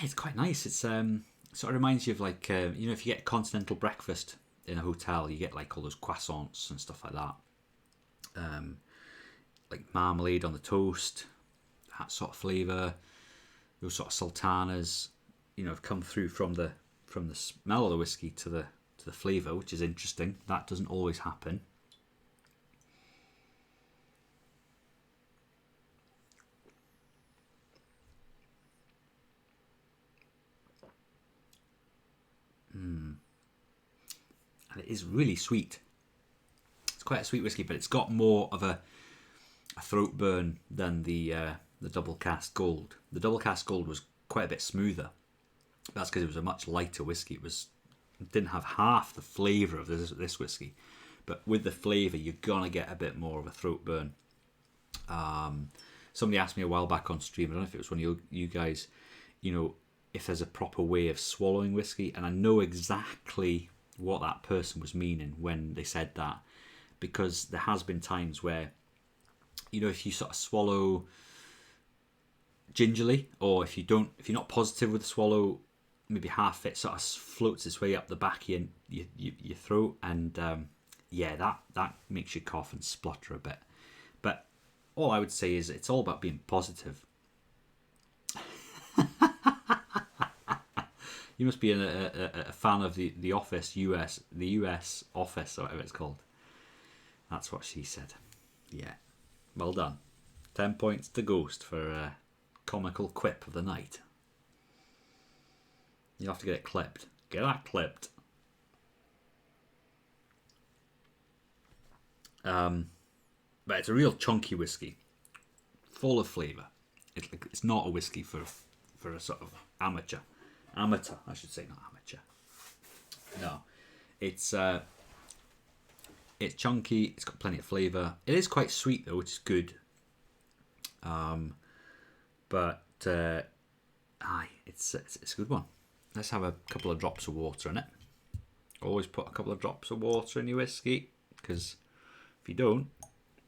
it's quite nice. It's sort of reminds you of like you know, if you get continental breakfast in a hotel, you get like all those croissants and stuff like that. Like marmalade on the toast, that sort of flavour. Those sort of sultanas, you know, have come through from the smell of the whiskey to the flavour, which is interesting. That doesn't always happen. And it is really sweet. It's quite a sweet whiskey, but it's got more of a throat burn than the double cask gold. The double cask gold was quite a bit smoother. That's because it was a much lighter whiskey. It didn't have half the flavour of this whiskey, but with the flavour, you're gonna get a bit more of a throat burn. Somebody asked me a while back on stream, I don't know if it was one of you guys, you know, if there's a proper way of swallowing whiskey, and I know exactly what that person was meaning when they said that, because there has been times where, you know, if you sort of swallow gingerly, or if you're not positive with the swallow, maybe half it sort of floats its way up the back of your throat, and yeah, that makes you cough and splutter a bit. But all I would say is it's all about being positive. You must be a fan of the Office the US Office, or whatever it's called. That's what she said. Yeah, well done. 10 points to Ghost for comical quip of the night. You'll have to get it clipped. Get that clipped. But it's a real chunky whiskey, full of flavour. It's not a whiskey for a sort of amateur, I should say, not amateur. No, it's chunky. It's got plenty of flavour. It is quite sweet though, which is good. But it's a good one. Let's have a couple of drops of water in it. Always put a couple of drops of water in your whiskey, because if you don't,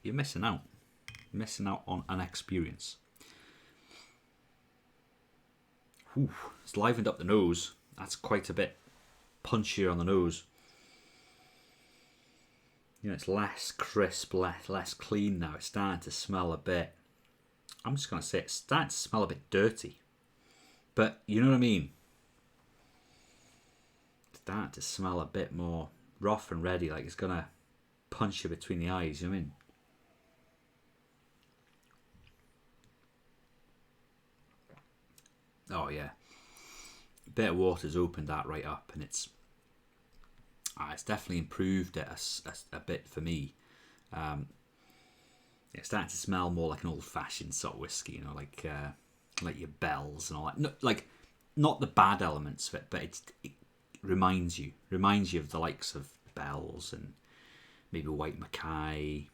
you're missing out. You're missing out on an experience. Ooh, it's livened up the nose. That's quite a bit punchier on the nose. You know, it's less crisp, less clean now. It's starting to smell a bit, I'm just going to say it's starting to smell a bit dirty. But you know what I mean? It's starting to smell a bit more rough and ready, like it's going to punch you between the eyes, you know what I mean? Oh yeah, a bit of water's opened that right up, and it's definitely improved it a bit for me. It's starting to smell more like an old-fashioned sort of whiskey, you know, like your bells and all that. No, like not the bad elements of it, but it reminds you of the likes of bells and maybe White Mackay,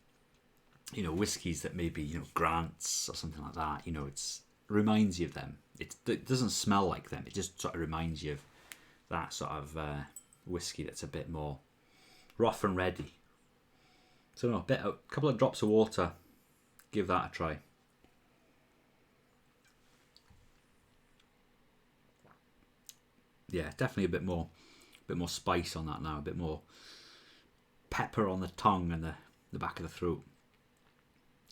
you know, whiskies that maybe, you know, Grant's or something like that. You know, it reminds you of them. It doesn't smell like them. It just sort of reminds you of that sort of whiskey that's a bit more rough and ready. So no, a couple of drops of water. Give that a try. Yeah, definitely a bit more spice on that now. A bit more pepper on the tongue and the back of the throat.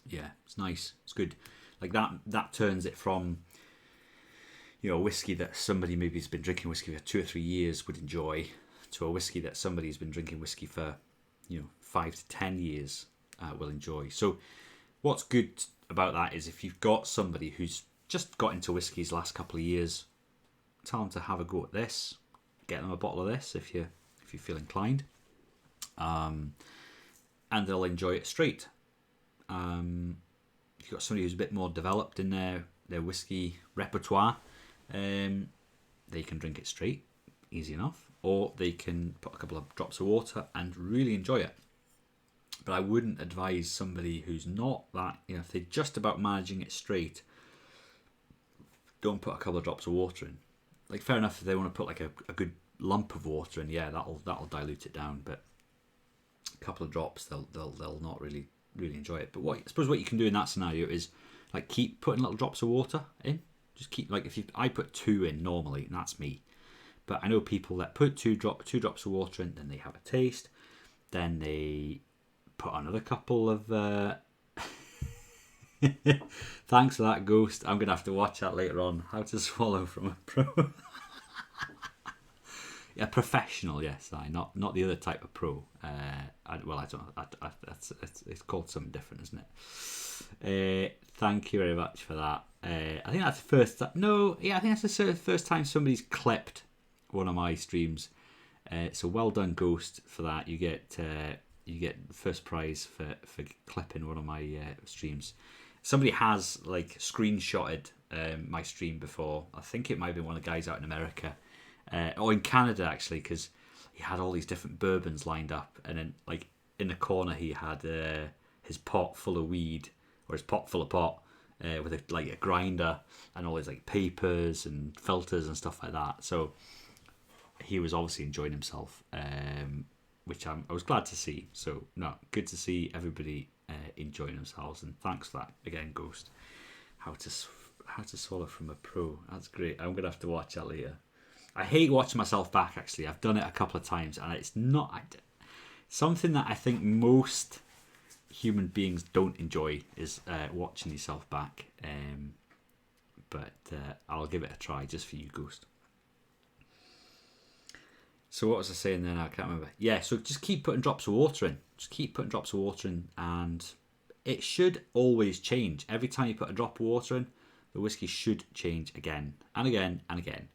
Yeah, it's nice. It's good. Like that turns it from, you know, a whiskey that somebody maybe has been drinking whiskey for 2 or 3 years would enjoy, to a whiskey that somebody's been drinking whiskey for, you know, 5 to 10 years will enjoy. So what's good about that is if you've got somebody who's just got into whiskies the last couple of years, tell them to have a go at this. Get them a bottle of this if you feel inclined, and they'll enjoy it straight. If you've got somebody who's a bit more developed in their whiskey repertoire, they can drink it straight, easy enough, or they can put a couple of drops of water and really enjoy it. But I wouldn't advise somebody who's not that, you know, if they're just about managing it straight, don't put a couple of drops of water in. Like, fair enough if they want to put like a good lump of water in, yeah, that'll dilute it down. But a couple of drops, they'll not really enjoy it. But I suppose what you can do in that scenario is like keep putting little drops of water in. Just keep, like, I put 2 in normally, and that's me. But I know people that put two drops of water in, then they have a taste, then they put another couple of. Thanks for that, Ghost. I'm gonna have to watch that later on. How to swallow from a pro. Yeah, professional. Yes, not the other type of pro. I don't know. It's called something different, isn't it? Thank you very much for that. I think that's the first. I think that's the first time somebody's clipped one of my streams. So well done, Ghost, for that. You get the first prize for clipping one of my streams. Somebody has like screenshotted my stream before. I think it might have been one of the guys out in America or in Canada, actually, because he had all these different bourbons lined up, and then like in the corner he had his pot full of weed, or his pot full of pot with a grinder and all his like papers and filters and stuff like that. So he was obviously enjoying himself, which I was glad to see. So no, good to see everybody enjoying themselves, and thanks for that again, Ghost. How to swallow from a pro. That's great. I'm gonna have to watch that later. I hate watching myself back. Actually, I've done it a couple of times, and it's not something that I think most human beings don't enjoy is watching yourself back. But I'll give it a try just for you, Ghost. So what was I saying then? I can't remember. Yeah, so just keep putting drops of water in. Just keep putting drops of water in, and it should always change. Every time you put a drop of water in, the whiskey should change again and again and again.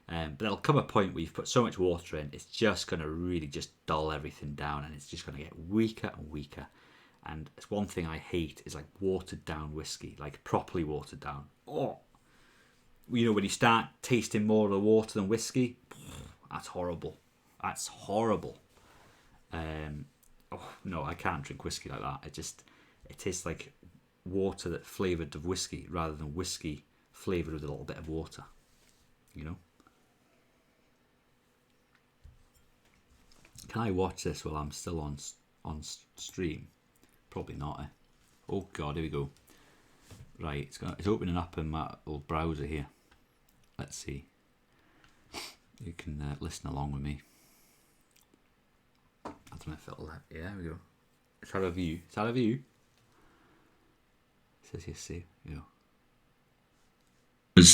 But there'll come a point where you've put so much water in, it's just going to really just dull everything down, and it's just going to get weaker and weaker. And it's one thing I hate is like watered down whiskey, like properly watered down. Oh, you know, when you start tasting more of the water than whiskey, that's horrible. That's horrible. Oh no, I can't drink whiskey like that. It tastes like water that flavoured of whiskey rather than whiskey flavoured with a little bit of water. You know? Can I watch this while I'm still on stream? Probably not. Oh god, here we go. Right, it's opening up in my old browser here. Let's see. You can listen along with me. I don't know if it'll. Yeah, there we go. It's out of view. It's out of view. It says here, see, you know.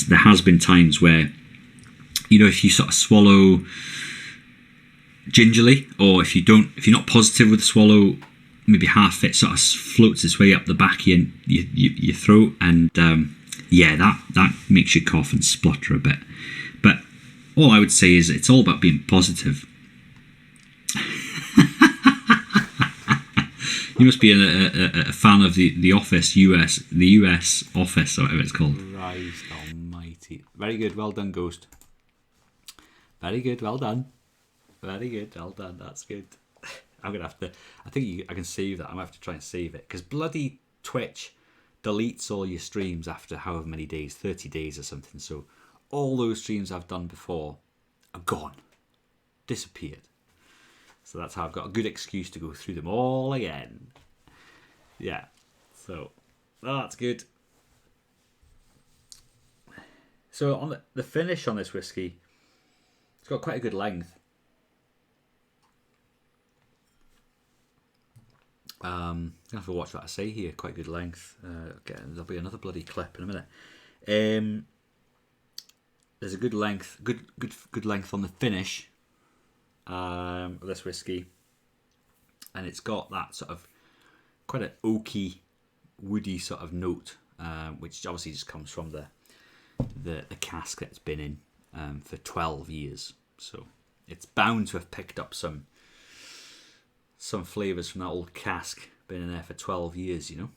There has been times where, you know, if you sort of swallow gingerly, or if you're not positive with the swallow, maybe half it sort of floats its way up the back of your throat, and yeah, that makes you cough and splutter a bit. But all I would say is it's all about being positive. You must be a fan of the Office the US Office, or whatever it's called. Christ almighty. Very good, well done, Ghost. Very good, well done. Very good, well done, that's good. I'm going to have to, I can save that. I'm going to have to try and save it. Because bloody Twitch deletes all your streams after however many days, 30 days or something. So all those streams I've done before are gone. Disappeared. So that's how I've got a good excuse to go through them all again. Yeah. So that's good. So on the finish on this whiskey, it's got quite a good length. I'm gonna have to watch what I say here. Quite good length. There'll be another bloody clip in a minute. There's a good length, good length on the finish of this whiskey, and it's got that sort of quite an oaky, woody sort of note, which obviously just comes from the cask that it's been in for 12 years. So it's bound to have picked up some flavours from that old cask, been in there for 12 years, you know.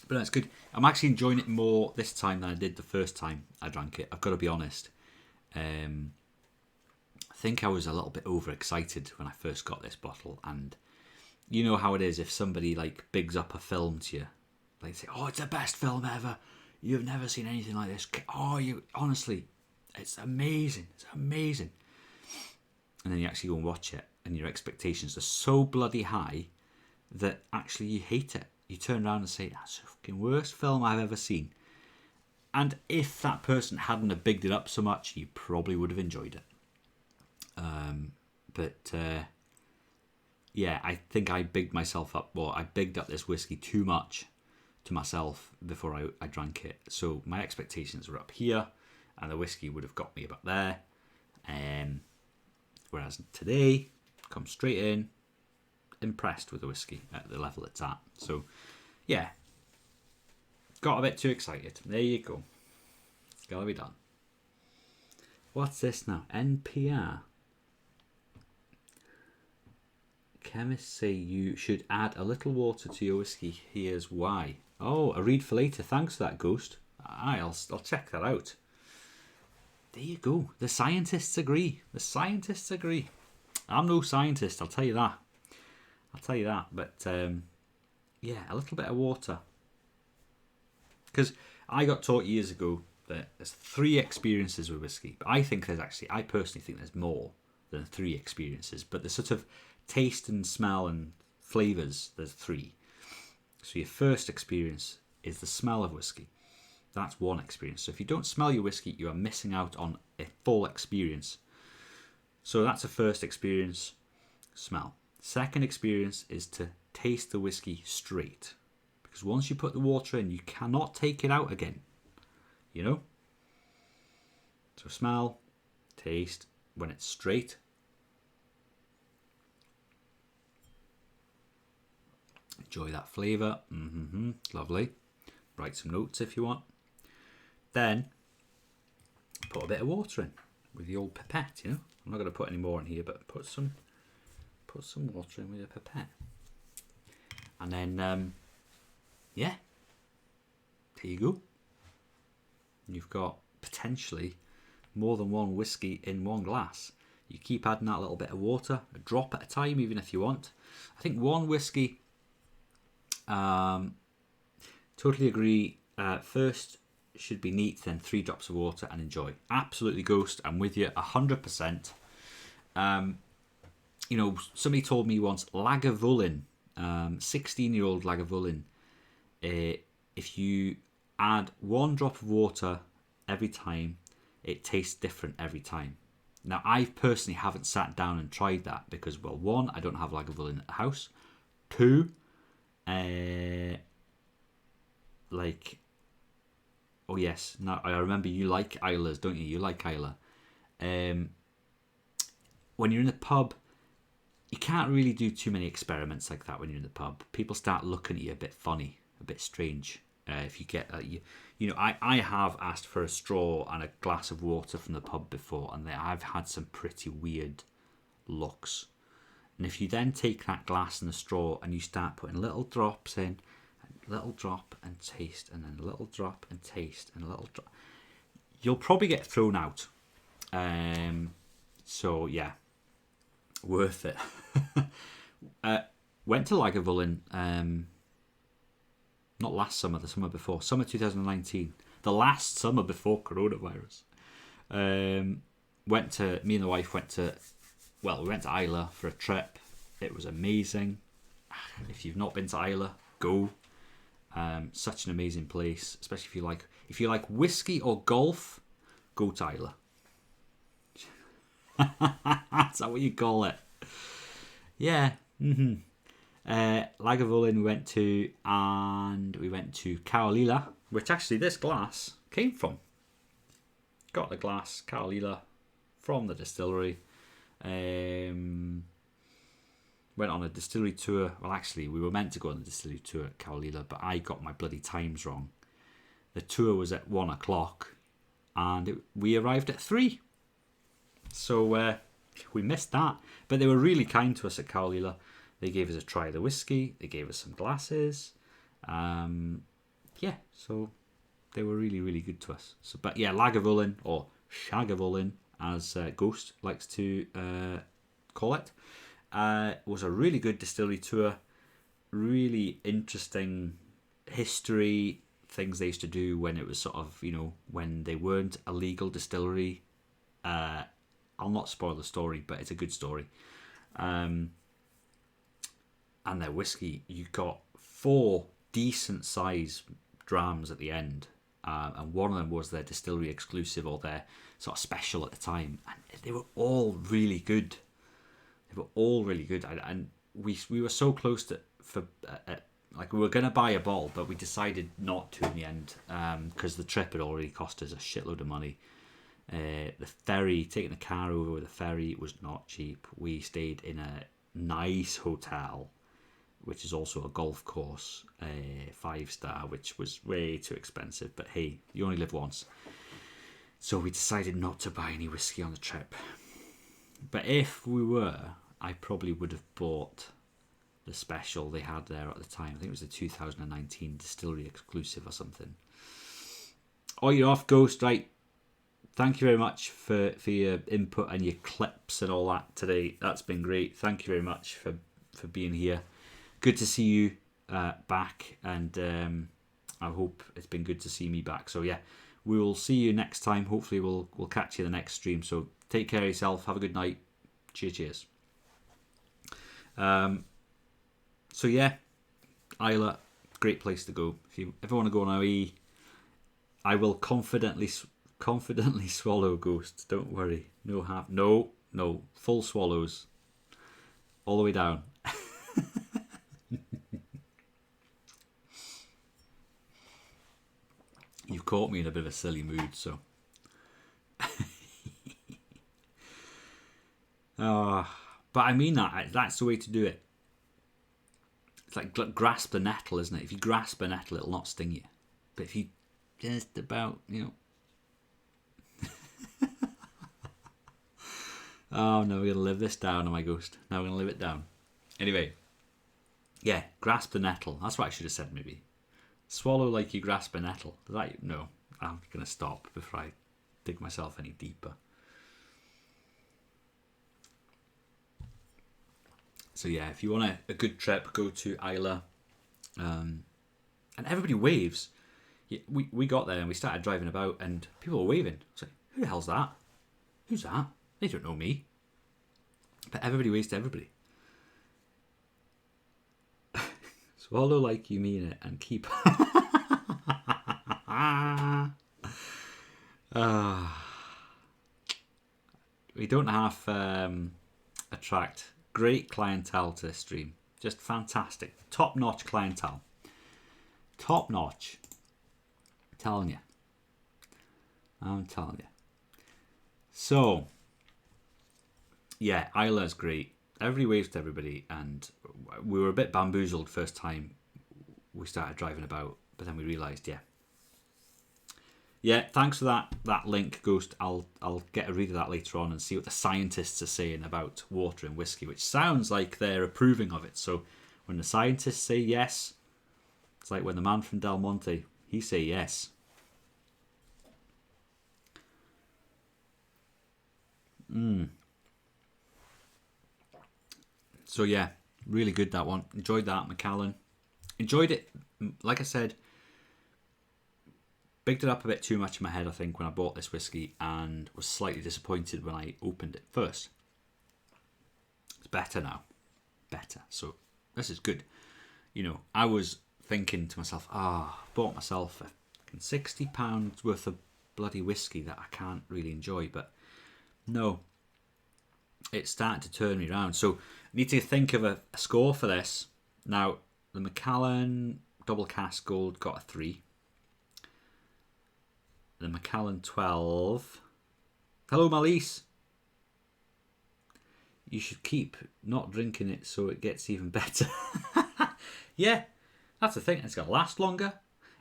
But no, it's good. I'm actually enjoying it more this time than I did the first time I drank it. I've got to be honest. I think I was a little bit overexcited when I first got this bottle, and you know how it is if somebody like bigs up a film to you, like say, "Oh, it's the best film ever. You've never seen anything like this. Oh, honestly, it's amazing. It's amazing." And then you actually go and watch it, and your expectations are so bloody high that actually you hate it. You turn around and say, "That's the fucking worst film I've ever seen." And if that person hadn't have bigged it up so much, you probably would have enjoyed it. Yeah, I think I bigged myself up. Well, I bigged up this whiskey too much to myself before I drank it. So my expectations were up here, and the whiskey would have got me about there. Whereas today, come straight in, impressed with the whiskey at the level it's at. So, yeah, got a bit too excited. There you go. It's got to be done. What's this now? NPR. Chemists say you should add a little water to your whiskey. Here's why. Oh, a read for later. Thanks for that, Ghost. I'll check that out. There you go. The scientists agree. The scientists agree. I'm no scientist, I'll tell you that. But, yeah, a little bit of water. Because I got taught years ago that there's 3 experiences with whiskey. But I personally think there's more than 3 experiences. But the sort of taste and smell and flavours, there's 3. So your first experience is the smell of whiskey. That's one experience. So if you don't smell your whiskey, you are missing out on a full experience. So that's the first experience, smell. Second experience is to taste the whiskey straight. Because once you put the water in, you cannot take it out again. You know? So smell, taste, when it's straight. Enjoy that flavour. Lovely. Write some notes if you want. Then, put a bit of water in with the old pipette, you know. I'm not going to put any more in here, but put some put some water in with a pipette. And then, yeah, there you go. You've got potentially more than one whiskey in one glass. You keep adding that little bit of water, a drop at a time, even if you want. I think one whiskey, totally agree, first should be neat, then 3 drops of water and enjoy. Absolutely, Ghost, I'm with you 100%. You know, somebody told me once, Lagavulin, 16-year-old Lagavulin, if you add 1 drop of water every time, it tastes different every time. Now, I personally haven't sat down and tried that because, well, 1, I don't have Lagavulin at the house. 2, like, oh yes, now I remember you like Islas, don't you? You like Isla. When you're in the pub, you can't really do too many experiments like that when you're in the pub. People start looking at you a bit funny, a bit strange. If you get, you know, I have asked for a straw and a glass of water from the pub before, and I've had some pretty weird looks. And if you then take that glass and the straw and you start putting little drops in, a little drop and taste, and then a little drop and taste, and a little drop, you'll probably get thrown out. So yeah, worth it. Went to Lagavulin, not last summer, the summer before, summer 2019, the last summer before coronavirus. Me and the wife went to Isla for a trip. It was amazing. If you've not been to Isla, go. Such an amazing place, especially if you like whiskey or golf, go to Isla. Is that what you call it? Yeah. Lagavulin we went to, and we went to Caolila, which actually this glass came from. Got the glass, Caolila, from the distillery. Went on a distillery tour. Well, actually, we were meant to go on the distillery tour at Caolila, but I got my bloody times wrong. The tour was at 1 o'clock, and we arrived at 3. So we missed that. But they were really kind to us at Caolila. They gave us a try of the whiskey. They gave us some glasses. Yeah, so they were really, really good to us. So, but yeah, Lagavulin, or Shagavulin, as Ghost likes to call it, was a really good distillery tour. Really interesting history, things they used to do when it was sort of, you know, when they weren't a legal distillery. I'll not spoil the story, but it's a good story. And their whiskey, you got 4 decent size drams at the end, and one of them was their distillery exclusive, or their sort of special at the time, and they were all really good. And we were so close to like we were gonna buy a bottle, but we decided not to in the end, because the trip had already cost us a shitload of money. The ferry, taking the car over with the ferry, was not cheap. We stayed in a nice hotel, which is also a golf course, 5-star, which was way too expensive. But hey, you only live once. So we decided not to buy any whiskey on the trip. But if we were, I probably would have bought the special they had there at the time. I think it was the 2019 distillery exclusive or something. Oh, you're off, Ghost, right? Thank you very much for your input and your clips and all that today. That's been great. Thank you very much for being here. Good to see you back, and I hope it's been good to see me back. So yeah, we will see you next time. Hopefully we'll catch you in the next stream. So take care of yourself. Have a good night. Cheers. So yeah, Isla, great place to go. If you ever want to go on OE, I will confidently swallow, Ghost. Don't worry. No, full swallows, all the way down. You've caught me in a bit of a silly mood, so. But I mean that's the way to do it. It's like grasp the nettle, isn't it? If you grasp a nettle, it'll not sting you. But if you just about, Oh, no, we're going to live this down, am I, Ghost? Now we're going to live it down. Anyway, yeah, grasp the nettle. That's what I should have said, maybe. Swallow like you grasp a nettle. No, I'm going to stop before I dig myself any deeper. So yeah, if you want a good trip, go to Isla. And everybody waves. We got there and we started driving about and people were waving. It's like, who the hell's that? Who's that? They don't know me. But everybody waves to everybody. Swallow like you mean it and keep... We don't half attract great clientele to this stream. Just fantastic. Top-notch clientele. Top-notch. I'm telling you. So, yeah, Isla's great. Everybody waves to everybody, and we were a bit bamboozled first time we started driving about, but then we realised, yeah, thanks for that link, Ghost. I'll get a read of that later on and see what the scientists are saying about water and whiskey, which sounds like they're approving of it. So when the scientists say yes, it's like when the man from Del Monte, he say yes. So yeah, really good, that one. Enjoyed that, Macallan. Enjoyed it, like I said, bigged it up a bit too much in my head, I think, when I bought this whiskey, and was slightly disappointed when I opened it first. It's better now. Better. So this is good. You know, I was thinking to myself, bought myself £60 worth of bloody whiskey that I can't really enjoy, but no, it's starting to turn me around. So I need to think of a score for this. Now, the Macallan Double Cask Gold got a 3. The Macallan 12. Hello, Malise. You should keep not drinking it so it gets even better. Yeah, that's the thing. It's going to last longer.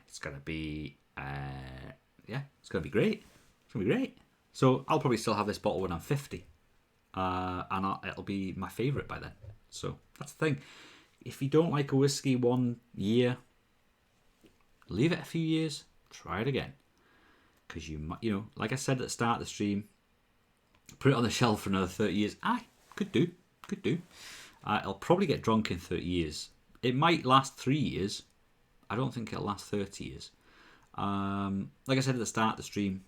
It's going to be, it's going to be great. It's going to be great. So I'll probably still have this bottle when I'm 50. And it'll be my favourite by then. So that's the thing. If you don't like a whiskey 1 year, leave it a few years, try it again. Because you know, like I said at the start of the stream, put it on the shelf for another 30 years. Could do. I'll probably get drunk in 30 years. It might last 3 years. I don't think it'll last 30 years. Like I said at the start of the stream,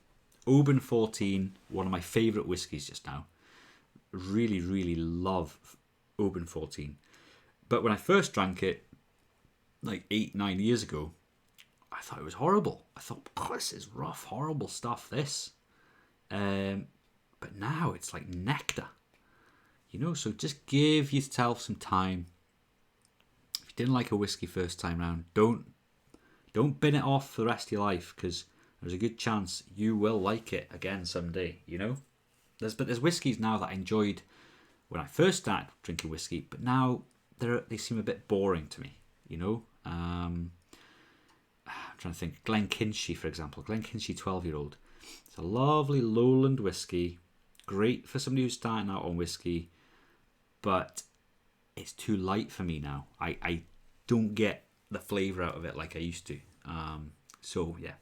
Oban 14, one of my favourite whiskies just now. Really, really love Oban 14. But when I first drank it, like 8-9 years ago, I thought it was horrible. I thought, this is rough, horrible stuff, this. But now it's like nectar. You know, so just give yourself some time. If you didn't like a whiskey first time round, don't bin it off for the rest of your life, because there's a good chance you will like it again someday, you know? There's whiskies now that I enjoyed when I first started drinking whiskey, but now they seem a bit boring to me, you know? I'm trying to think. Glenkinchie, for example. Glenkinchie 12-year-old. It's a lovely lowland whiskey. Great for somebody who's starting out on whiskey, but it's too light for me now. I don't get the flavour out of it like I used to. So, yeah.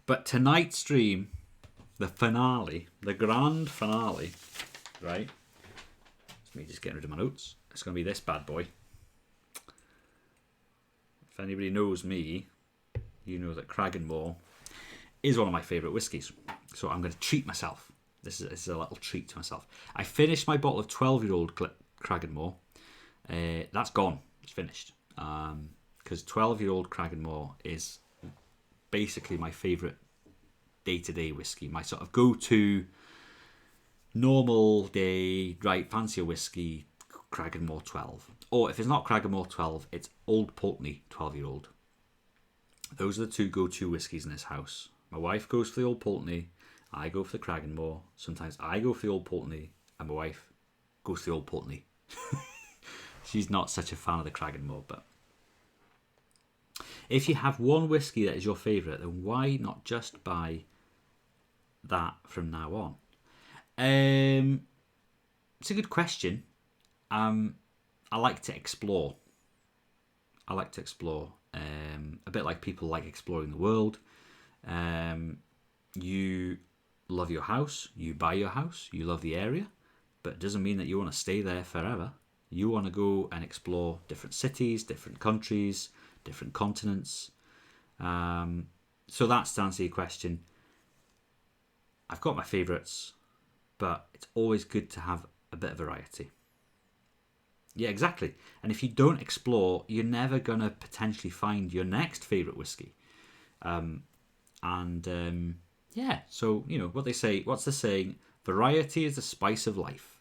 But tonight's stream, the finale, the grand finale, right? It's me just getting rid of my notes. It's going to be this bad boy. If anybody knows me, you know that Cragganmore is one of my favourite whiskies. So I'm going to treat myself. This is a little treat to myself. I finished my bottle of 12-year-old Cragganmore. That's gone. It's finished. Because 12-year-old Cragganmore is basically my favourite day-to-day whiskey. My sort of go-to normal day, right, fancier whiskey, Cragganmore 12. Or if it's not Cragganmore 12, it's Old Pulteney 12-year-old. Those are the two go-to whiskies in this house. My wife goes for the Old Pulteney. I go for the Cragganmore. Sometimes I go for the Old Pulteney, and my wife goes for the Old Pulteney. She's not such a fan of the Cragganmore, but if you have one whiskey that is your favourite, then why not just buy that from now on? It's a good question. I like to explore. A bit like people like exploring the world. You love your house, you buy your house, you love the area, but it doesn't mean that you want to stay there forever. You want to go and explore different cities, different countries, different continents. So that's to answer your question. I've got my favourites, but it's always good to have a bit of variety. Yeah, exactly. And if you don't explore, you're never going to potentially find your next favourite whiskey. Yeah, so, what they say, what's the saying? Variety is the spice of life.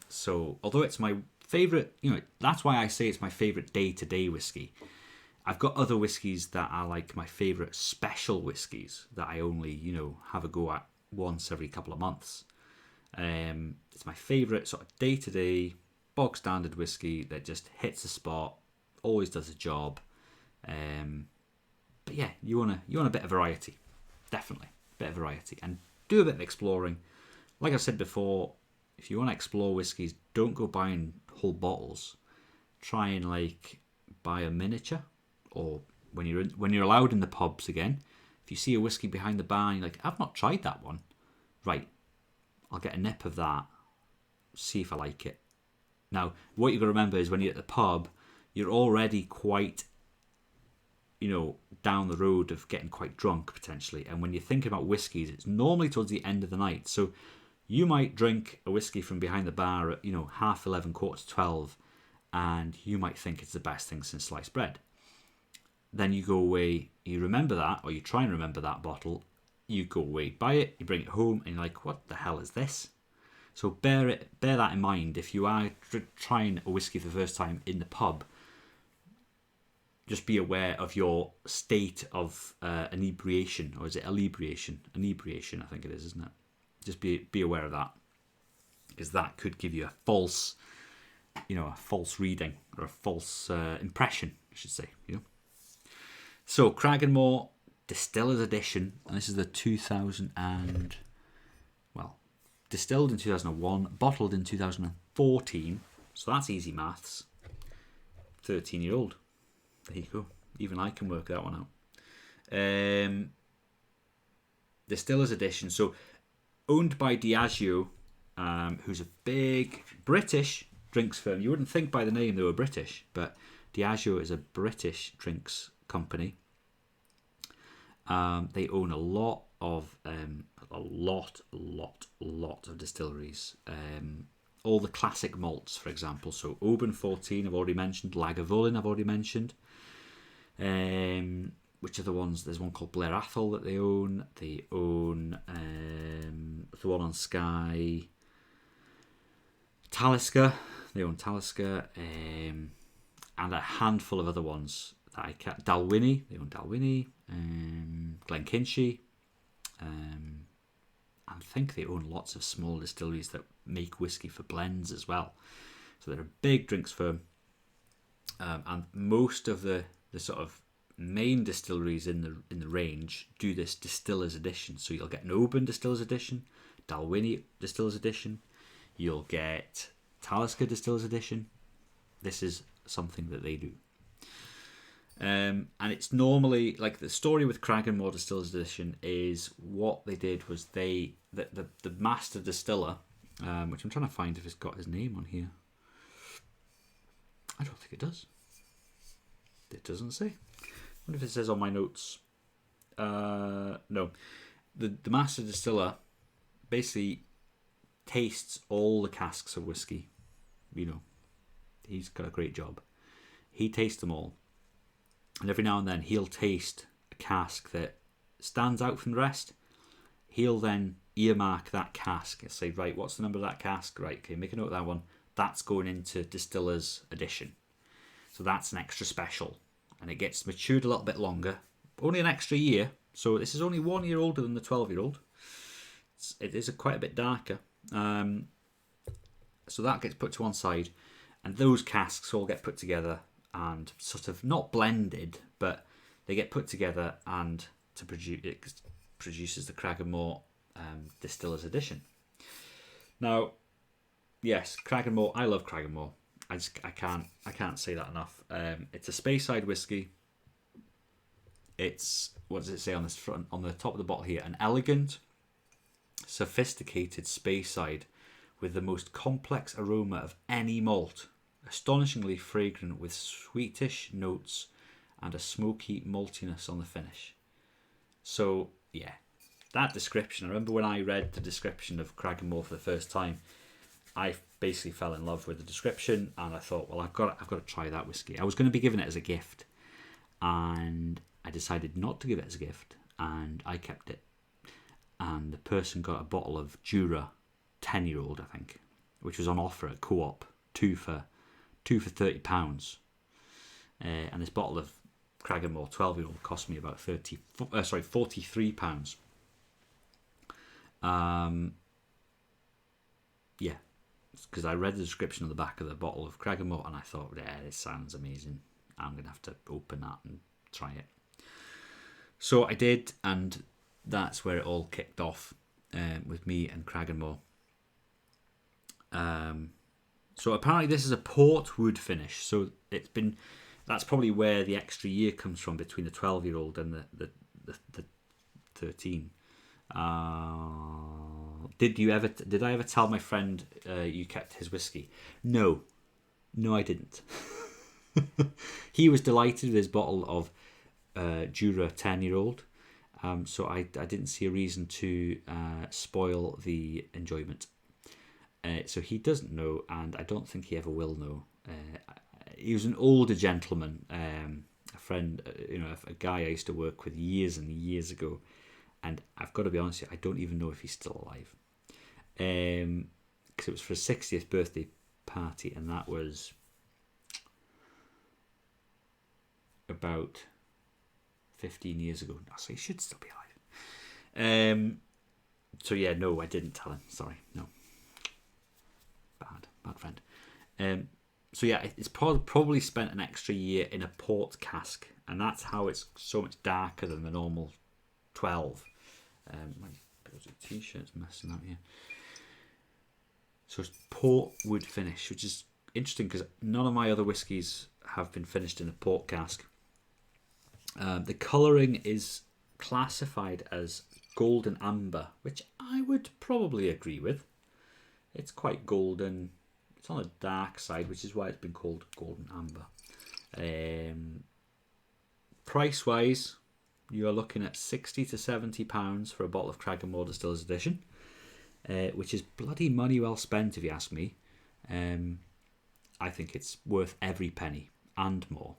So, although it's my favourite, that's why I say it's my favourite day-to-day whiskey. I've got other whiskies that are like my favourite special whiskies that I only, have a go at once every couple of months. It's my favourite sort of day-to-day, bog-standard whiskey that just hits the spot, always does the job. But yeah, you want a bit of variety. Definitely, a bit of variety. And do a bit of exploring. Like I've said before, if you want to explore whiskies, don't go buying whole bottles. Try and buy a miniature, or when you're allowed in the pubs again, if you see a whiskey behind the bar and you're like, I've not tried that one. Right, I'll get a nip of that, see if I like it. Now, what you've got to remember is when you're at the pub, you're already quite, down the road of getting quite drunk potentially. And when you're thinking about whiskies, it's normally towards the end of the night. So you might drink a whiskey from behind the bar at, 11:30, 11:45, and you might think it's the best thing since sliced bread. Then you go away, you remember that, or you try and remember that bottle, you go away, buy it, you bring it home, and you're like, what the hell is this? So bear that in mind. If you are trying a whiskey for the first time in the pub, just be aware of your state of inebriation, or is it inebriation? Inebriation, I think it is, isn't it? Just be aware of that, because that could give you a false reading, or a false impression, I should say. So Cragganmore Distiller's Edition, and this is the 2000 distilled in 2001, bottled in 2014. So that's easy maths. 13-year-old. There you go. Even I can work that one out. Distiller's Edition. So owned by Diageo, who's a big British drinks firm. You wouldn't think by the name they were British, but Diageo is a British drinks company. They own a lot of distilleries. All the classic malts, for example. So Oban 14, I've already mentioned. Lagavulin, I've already mentioned. Which are the ones? There's one called Blair Athol that they own. They own the one on Skye. Talisker. They own Talisker. And a handful of other ones that I can't. Dalwhinnie. They own Dalwhinnie. Glenkinchie. I think they own lots of small distilleries that make whiskey for blends as well. So they're a big drinks firm. And most of the sort of main distilleries in the range do this Distiller's Edition. So you'll get an Oban Distiller's Edition, Dalwhinnie Distiller's Edition, you'll get Talisker Distiller's Edition. This is something that they do. And it's normally, like, the story with Cragganmore Distiller's Edition is what they did was the master distiller, which I'm trying to find if it's got his name on here. I don't think it does. It doesn't say. I wonder if it says on my notes. No. The master distiller basically tastes all the casks of whiskey. He's got a great job. He tastes them all. And every now and then he'll taste a cask that stands out from the rest. He'll then earmark that cask and say, right, what's the number of that cask? Right, okay, make a note of that one. That's going into Distiller's Edition. So that's an extra special. And it gets matured a little bit longer. Only an extra year. So this is only 1 year older than the 12-year-old. It is quite a bit darker. So that gets put to one side. And those casks all get put together and sort of not blended, but they get put together and to produce it produces the Cragganmore Distiller's Edition. Now, yes, Cragganmore. I love Cragganmore. I can't say that enough. It's a Speyside whiskey. It's, what does it say on this front, on the top of the bottle here? An elegant, sophisticated Speyside with the most complex aroma of any malt, astonishingly fragrant with sweetish notes and a smoky maltiness on the finish. So yeah, that description. I remember when I read the description of Cragganmore for the first time, I basically fell in love with the description, and I thought, well, I've got to try that whiskey. I was going to be giving it as a gift, and I decided not to give it as a gift, and I kept it. And the person got a bottle of Jura 10-year-old, I think, which was on offer at Co-op, two for £30. And this bottle of Cragganmore 12-year-old cost me about £43. Yeah, because I read the description on the back of the bottle of Cragganmore, and I thought, yeah, this sounds amazing. I'm going to have to open that and try it. So I did, and that's where it all kicked off with me and Cragganmore. So apparently this is a port wood finish. So that's probably where the extra year comes from between the 12-year-old and the 13. Did I ever tell my friend you kept his whiskey? No, I didn't. He was delighted with his bottle of Jura 10-year-old. So I didn't see a reason to spoil the enjoyment. So he doesn't know, and I don't think he ever will know. He was an older gentleman, a friend, a guy I used to work with years and years ago, and I've got to be honest with you, I don't even know if he's still alive. Because it was for his 60th birthday party, and that was about 15 years ago. So he should still be alive. So yeah, no, I didn't tell him. Sorry, no. Bad friend. So yeah, it's probably spent an extra year in a port cask, and that's how it's so much darker than the normal 12. My t-shirt's messing up here. So it's port wood finish, which is interesting because none of my other whiskies have been finished in a port cask. The colouring is classified as golden amber, which I would probably agree with. It's quite golden. It's on the dark side, which is why it's been called golden amber. Price-wise, you are looking at £60 to £70 for a bottle of Cragganmore Distillers Edition, which is bloody money well spent, if you ask me. I think it's worth every penny and more.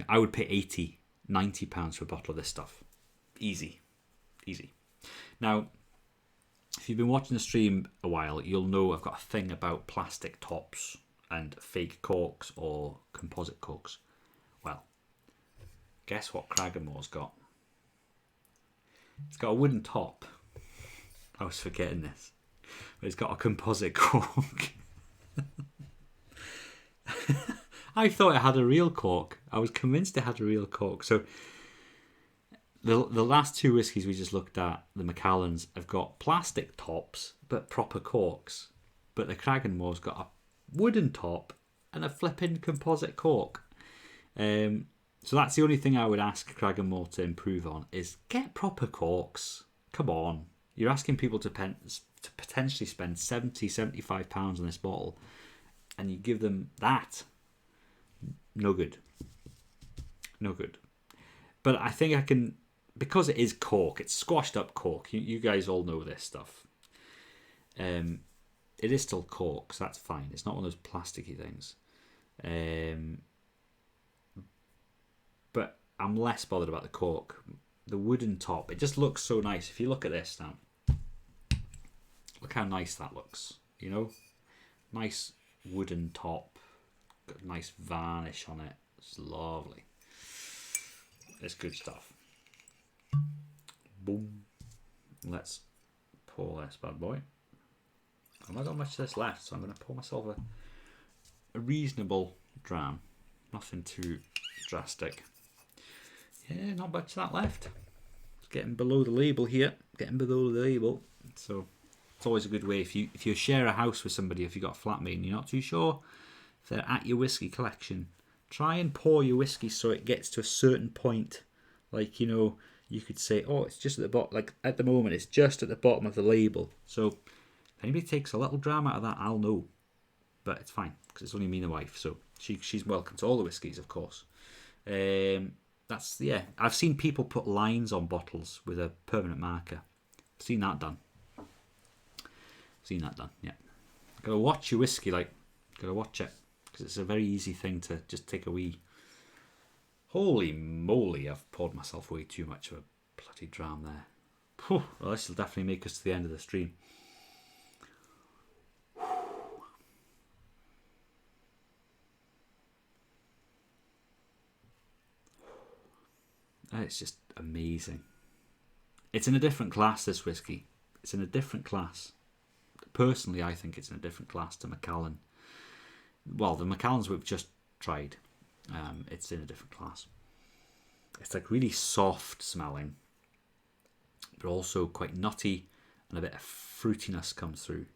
I would pay £80, £90 for a bottle of this stuff. Easy. Now, if you've been watching the stream a while, you'll know I've got a thing about plastic tops and fake corks or composite corks. Well, guess what Cragganmore's got? It's got a wooden top. I was forgetting this. But it's got a composite cork. I thought it had a real cork. I was convinced it had a real cork. So the last two whiskies we just looked at, the Macallans, have got plastic tops but proper corks. But the Cragganmore's got a wooden top and a flipping composite cork. So that's the only thing I would ask Cragganmore to improve on, is get proper corks. Come on. You're asking people to potentially spend £70, £75 on this bottle, and you give them that. No good. But I think I can, because it is cork, it's squashed up cork. You guys all know this stuff. It is still cork, so that's fine. It's not one of those plasticky things. But I'm less bothered about the cork. The wooden top, it just looks so nice. If you look at this now, look how nice that looks. Nice wooden top, got a nice varnish on it. It's lovely. It's good stuff. Boom. Let's pour this bad boy. I've not got much of this left, so I'm going to pour myself a reasonable dram. Nothing too drastic. Yeah, not much of that left. It's getting below the label here, getting below the label. So it's always a good way if you share a house with somebody, if you've got a flatmate and you're not too sure if they're at your whiskey collection, try and pour your whiskey so it gets to a certain point. Like, you know, you could say, oh, it's just at the bottom. Like at the moment, it's just at the bottom of the label. So if anybody takes a little dram out of that, I'll know. But it's fine because it's only me and the wife, so she's welcome to all the whiskies, of course. I've seen people put lines on bottles with a permanent marker. I've seen that done. Yeah. Gotta watch your whiskey, gotta watch it, because it's a very easy thing to just take a wee. Holy moly! I've poured myself way too much of a bloody dram there. Whew, well, this will definitely make us to the end of the stream. It's just amazing. It's in a different class, this whiskey. It's in a different class. Personally, I think it's in a different class to Macallan. Well, the Macallans we've just tried, it's in a different class. It's like really soft smelling, but also quite nutty, and a bit of fruitiness comes through.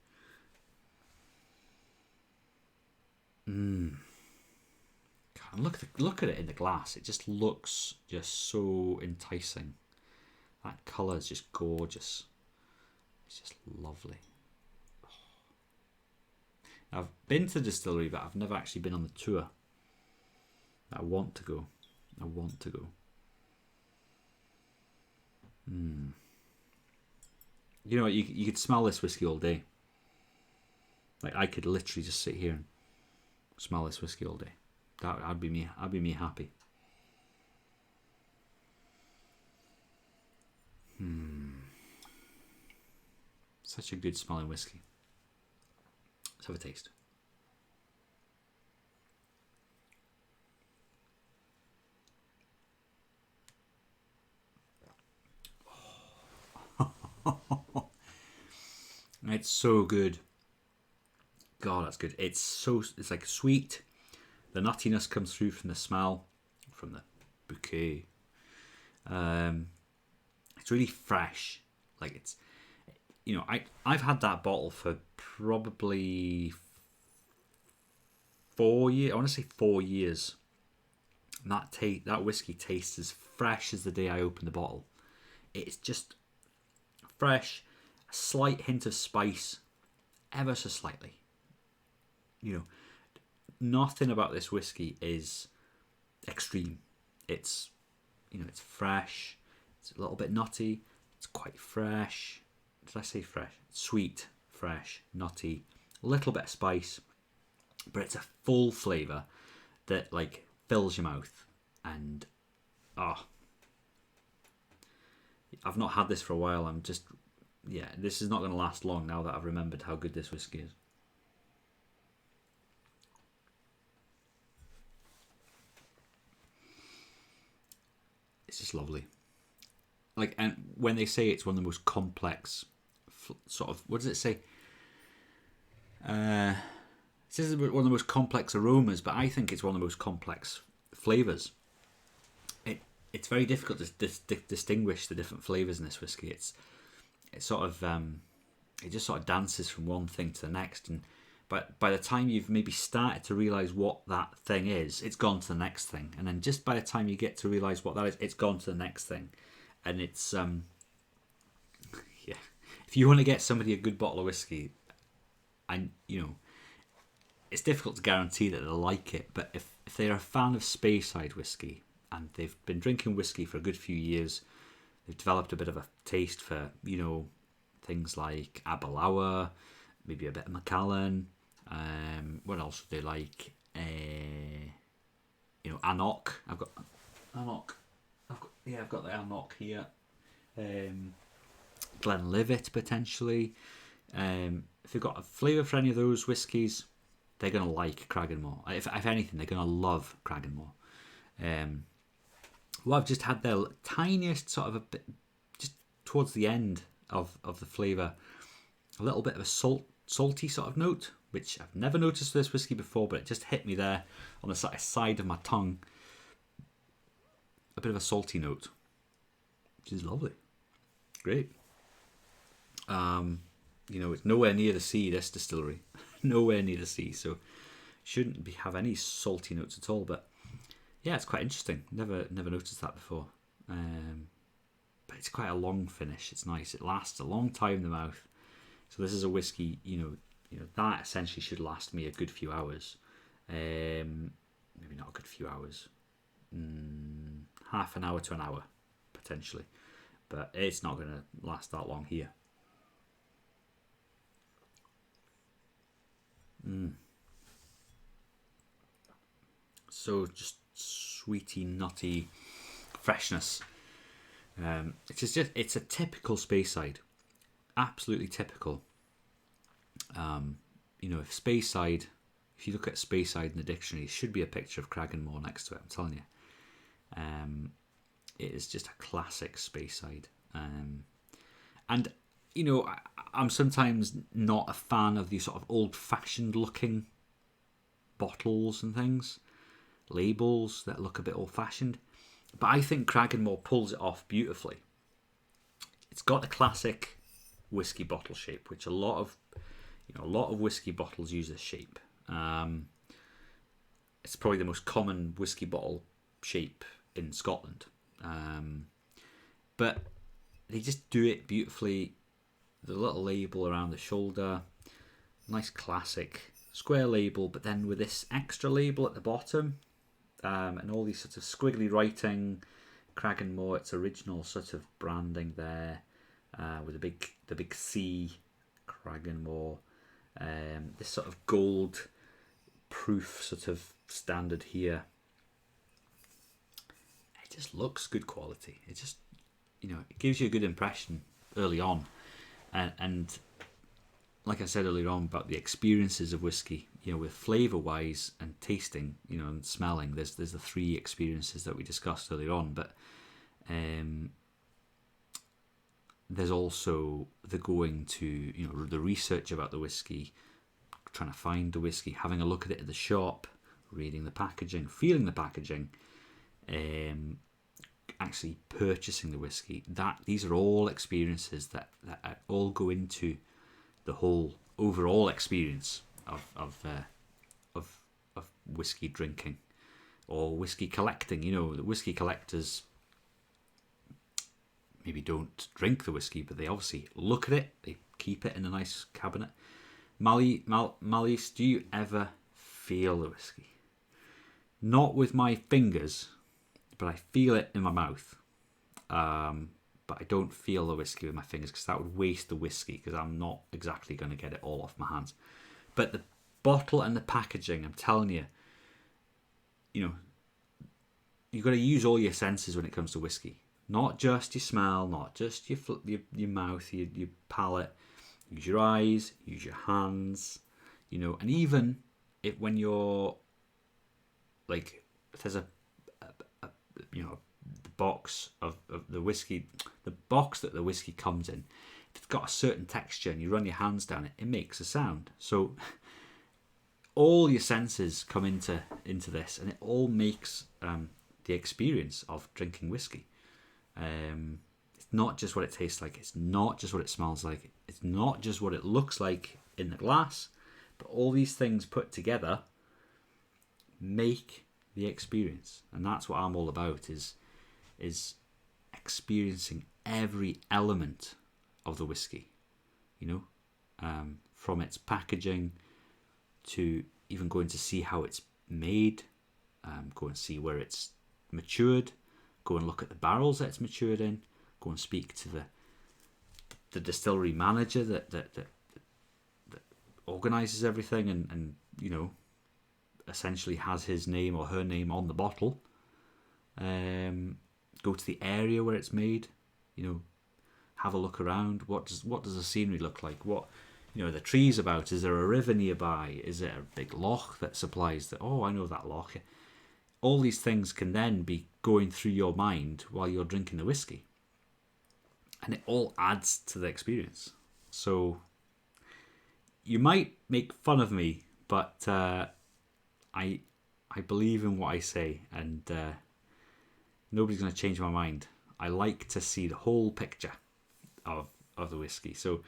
And look at it in the glass. It just looks just so enticing. That colour is just gorgeous. It's just lovely. I've been to the distillery, but I've never actually been on the tour. I want to go. You know what? You could smell this whiskey all day. Like, I could literally just sit here and smell this whiskey all day. I'd be me happy. Such a good smelling whiskey. Let's have a taste. It's so good. God, that's good. It's like sweet. The nuttiness comes through from the smell, from the bouquet. It's really fresh. Like, it's, you know, I've had that bottle for probably 4 years. I want to say 4 years. And that whiskey tastes as fresh as the day I opened the bottle. It's just fresh, a slight hint of spice, ever so slightly. You know, nothing about this whiskey is extreme. It's, you know, it's fresh. It's a little bit nutty. It's quite fresh. Did I say fresh? Sweet, fresh, nutty, a little bit of spice, but it's a full flavour that like fills your mouth. And I've not had this for a while. This is not going to last long now that I've remembered how good this whiskey is. It's just lovely. Like, and when they say it's one of the most complex, sort of, what does it say? It says it's one of the most complex aromas, but I think it's one of the most complex flavours. It's very difficult to distinguish the different flavours in this whiskey. It just sort of dances from one thing to the next, and by the time you've maybe started to realise what that thing is, it's gone to the next thing, and then just by the time you get to realise what that is, it's gone to the next thing. And it's if you want to get somebody a good bottle of whiskey, and you know, it's difficult to guarantee that they'll like it, but if they're a fan of Speyside whiskey and they've been drinking whiskey for a good few years, they've developed a bit of a taste for, you know, things like Aberlour, maybe a bit of Macallan. What else do they like? You know, Annock. I've got Annock. I've got the Annock here. Glenlivet potentially. If they've got a flavour for any of those whiskies, they're gonna like Cragganmore. If anything, they're gonna love Cragganmore. Well, I've just had the tiniest sort of a bit, just towards the end of the flavour, a little bit of a salty sort of note, which I've never noticed for this whiskey before, but it just hit me there on the side of my tongue. A bit of a salty note, which is lovely. Great. It's nowhere near the sea, this distillery. Nowhere near the sea, so shouldn't have any salty notes at all. But yeah, it's quite interesting. Never noticed that before. But it's quite a long finish. It's nice. It lasts a long time in the mouth. So this is a whiskey, that essentially should last me a good few hours. Maybe not a good few hours. Half an hour to an hour, potentially. But it's not going to last that long here. So just sweety, nutty freshness. It's a typical Speyside. Absolutely typical. If you look at Speyside in the dictionary, it should be a picture of Cragganmore next to it, I'm telling you. It is just a classic Speyside. And, I'm sometimes not a fan of these sort of old-fashioned looking bottles and things, labels that look a bit old-fashioned. But I think Cragganmore pulls it off beautifully. It's got the classic whiskey bottle shape, which a lot of whiskey bottles use this shape. It's probably the most common whiskey bottle shape in Scotland. But they just do it beautifully. The little label around the shoulder, nice classic square label, but then with this extra label at the bottom, and all these sorts of squiggly writing, Cragganmore, its original sort of branding there, with the big C, Cragganmore, this sort of gold proof sort of standard here. It just looks good quality. It just, it gives you a good impression early on. And like I said earlier on about the experiences of whiskey, with flavour wise and tasting, and smelling, there's the three experiences that we discussed earlier on. But there's also the going to, the research about the whiskey, trying to find the whiskey, having a look at it at the shop, reading the packaging, feeling the packaging, actually purchasing the whiskey. These are all experiences that all go into the whole overall experience of whiskey drinking or whiskey collecting. The whiskey collectors maybe don't drink the whiskey, but they obviously look at it. They keep it in a nice cabinet. Malise, do you ever feel the whiskey? Not with my fingers, but I feel it in my mouth. But I don't feel the whiskey with my fingers because that would waste the whiskey, because I'm not exactly going to get it all off my hands. But the bottle and the packaging, I'm telling you, you've got to use all your senses when it comes to whiskey. Not just your smell, not just your mouth, your palate. Use your eyes, use your hands, and even when you're like, if there's the box of the whiskey, the box that the whiskey comes in, if it's got a certain texture and you run your hands down it, it makes a sound. So all your senses come into this, and it all makes the experience of drinking whiskey. It's not just what it tastes like, it's not just what it smells like, it's not just what it looks like in the glass, but all these things put together make the experience. And that's what I'm all about, is experiencing every element of the whiskey, from its packaging to even going to see how it's made, go and see where it's matured, go and look at the barrels that it's matured in, go and speak to the distillery manager that organises everything and essentially has his name or her name on the bottle. Go to the area where it's made, have a look around. What does the scenery look like? What the trees about? Is there a river nearby? Is there a big loch that supplies that? Oh, I know that loch. All these things can then be going through your mind while you're drinking the whiskey, and it all adds to the experience. So you might make fun of me, but I believe in what I say, and nobody's going to change my mind. I like to see the whole picture, of the whiskey. So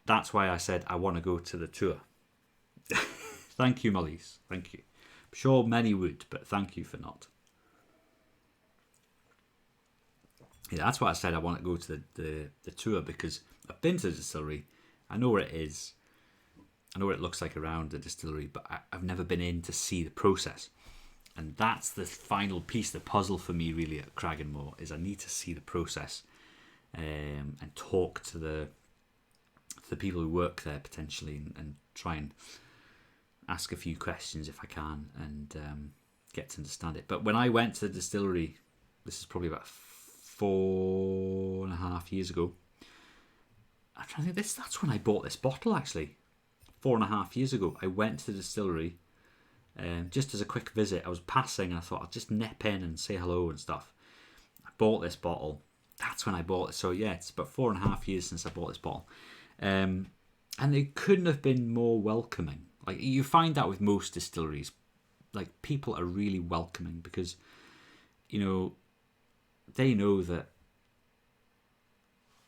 that's why I said I want to go to the tour. Thank you, Molly's. Thank you. I'm sure many would, but thank you for not. Yeah, that's why I said I want to go to the tour, because I've been to the distillery. I know where it is. I know what it looks like around the distillery, but I've never been in to see the process. And that's the final piece, the puzzle for me really at Cragganmore, is I need to see the process and talk to the people who work there potentially, and try and ask a few questions if I can, and get to understand it. But when I went to the distillery, this is probably about 4.5 years ago. I'm trying to think, that's when I bought this bottle actually. 4.5 years ago, I went to the distillery just as a quick visit. I was passing and I thought I'll just nip in and say hello and stuff. I bought this bottle. That's when I bought it. So yeah, it's about 4.5 years since I bought this bottle. And it couldn't have been more welcoming. Like, you find that with most distilleries, like, people are really welcoming, because, you know, they know that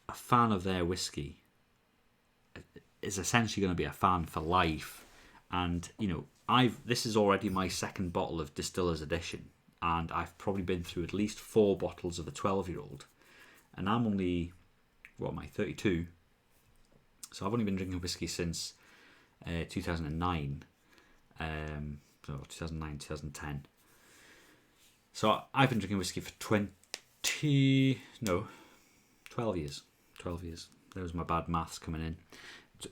a fan of their whiskey is essentially going to be a fan for life. And, you know, this is already my second bottle of Distiller's Edition, and I've probably been through at least 4 bottles of the 12-year-old, and I'm only, 32? So I've only been drinking whiskey since 2009, so 2009, 2010. So I've been drinking whiskey for 12 years. 12 years. There was my bad maths coming in.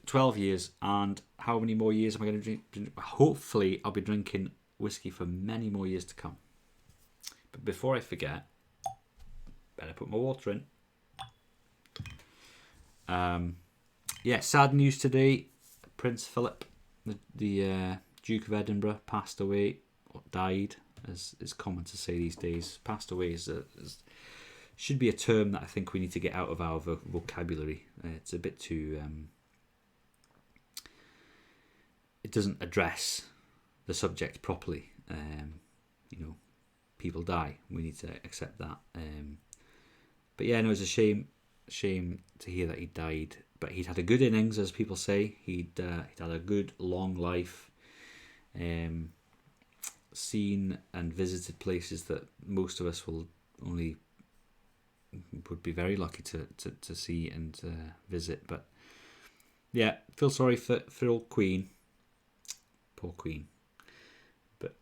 12 years, and how many more years am I going to drink? Hopefully I'll be drinking whiskey for many more years to come. But before I forget, better put my water in. Yeah, sad news today. Prince Philip, the Duke of Edinburgh, passed away, or died, as is common to say these days. Passed away should be a term that I think we need to get out of our vocabulary. It's a bit too... it doesn't address the subject properly. You know, people die. We need to accept that. But yeah, no, it's a shame to hear that he died. But he'd had a good innings, as people say. He'd had a good long life. Seen and visited places that most of us would be very lucky to see and visit. But yeah, feel sorry for old Queen. Poor Queen. But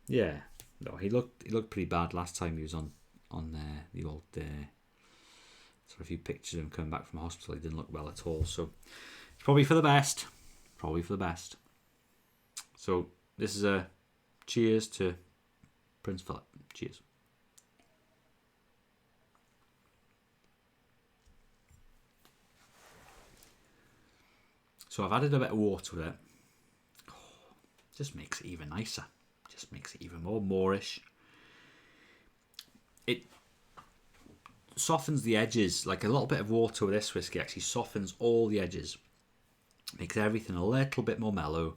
yeah, no, he looked pretty bad last time he was on the old. Saw a few pictures of him coming back from hospital. He didn't look well at all. So it's probably for the best. Probably for the best. So this is a cheers to Prince Philip. Cheers. So I've added a bit of water with it. Just makes it even nicer. Just makes it even more Moorish. It softens the edges. Like, a little bit of water with this whiskey actually softens all the edges. Makes everything a little bit more mellow.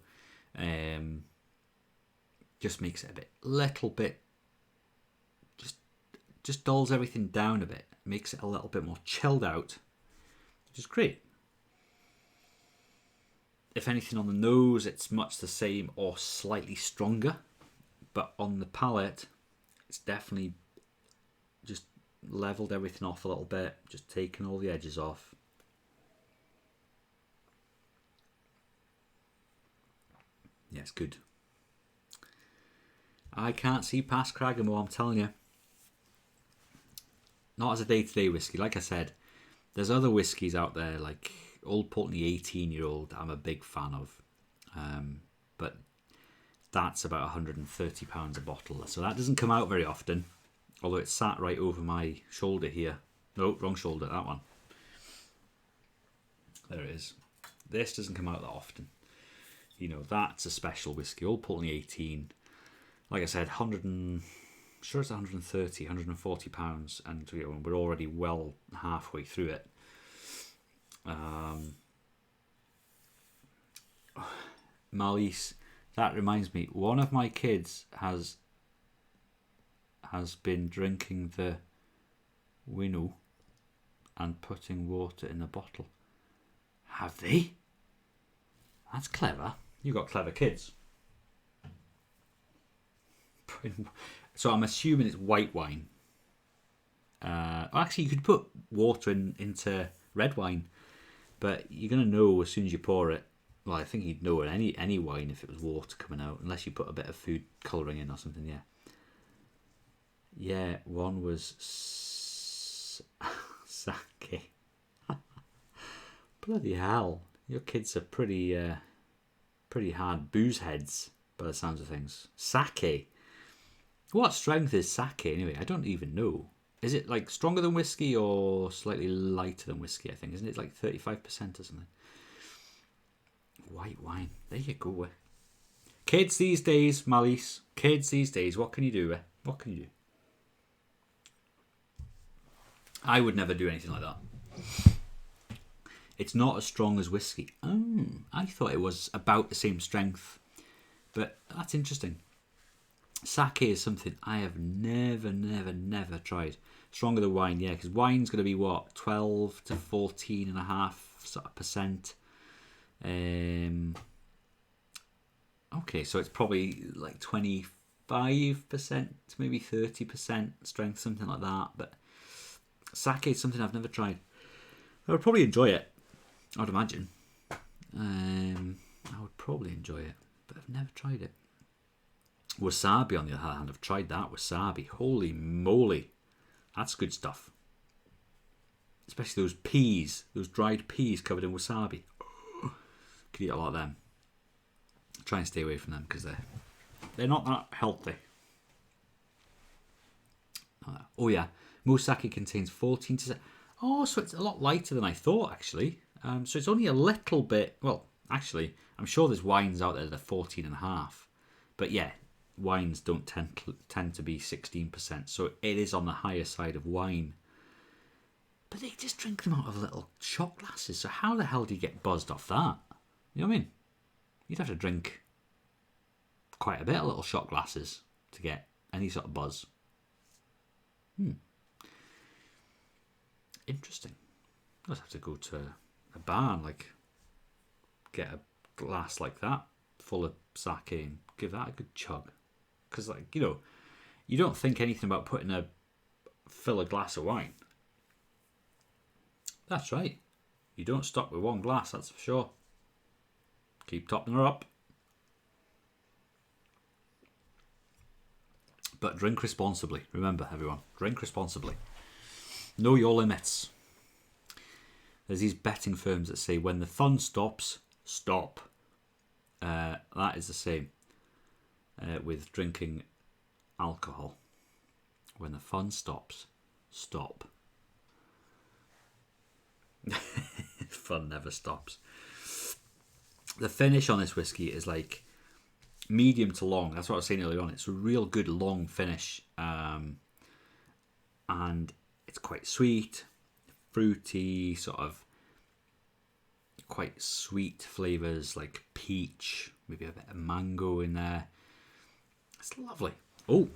Just makes it little bit, just dulls everything down a bit. Makes it a little bit more chilled out, which is great. If anything, on the nose, it's much the same or slightly stronger. But on the palate, it's definitely just leveled everything off a little bit. Just taken all the edges off. Yeah, it's good. I can't see past Cragganmore, I'm telling you. Not as a day-to-day whiskey. Like I said, there's other whiskies out there, like Old Pulteney 18-year-old, I'm a big fan of. But that's about £130 a bottle. So that doesn't come out very often. Although it's sat right over my shoulder here. No, wrong shoulder, that one. There it is. This doesn't come out that often. You know, that's a special whiskey. Old Pulteney 18. Like I said, sure it's 130, 140 pounds, and you know, we're already well halfway through it. Marlies, that reminds me, one of my kids has been drinking the Winnow and putting water in a bottle. Have they? That's clever. You've got clever kids. So I'm assuming it's white wine. Actually, you could put water into red wine, but you're going to know as soon as you pour it. Well, I think you'd know in any wine if it was water coming out, unless you put a bit of food colouring in or something, yeah. Yeah, one was sake. Bloody hell. Your kids are pretty hard booze heads by the sounds of things. Sake. What strength is sake anyway? I don't even know. Is it like stronger than whiskey or slightly lighter than whiskey, I think? Isn't it like 35% or something? White wine. There you go. Kids these days, Malice. Kids these days, what can you do? What can you do? I would never do anything like that. It's not as strong as whiskey. Oh, I thought it was about the same strength. But that's interesting. Sake is something I have never tried. Stronger than wine, yeah, because wine's going to be what, 12 to 14.5% sort of percent. Okay, so it's probably like 25%, maybe 30% strength, something like that. But sake is something I've never tried. I would probably enjoy it, I'd imagine. I would probably enjoy it, but I've never tried it. Wasabi, on the other hand, I've tried that. Wasabi, holy moly, that's good stuff. Especially those peas, those dried peas covered in wasabi. Could eat a lot of them. Try and stay away from them because they're not that healthy. Oh yeah, most sake contains 14%. Oh, so it's a lot lighter than I thought, actually. So it's only a little bit. Well, actually, I'm sure there's wines out there that are 14.5. But yeah, wines don't tend to be 16%. So it is on the higher side of wine. But they just drink them out of little shot glasses. So how the hell do you get buzzed off that? You know what I mean? You'd have to drink quite a bit of little shot glasses to get any sort of buzz. Interesting. I'd have to go to a bar and like get a glass like that full of sake and give that a good chug. Because, like, you know, you don't think anything about fill a glass of wine. That's right. You don't stop with one glass, that's for sure. Keep topping her up. But drink responsibly. Remember, everyone, drink responsibly. Know your limits. There's these betting firms that say when the fun stops, stop. That is the same with drinking alcohol. When the fun stops, stop. Fun never stops. The finish on this whiskey is like medium to long. That's what I was saying earlier on. It's a real good long finish. And it's quite sweet, fruity, sort of quite sweet flavours like peach, maybe a bit of mango in there. It's lovely. Oh,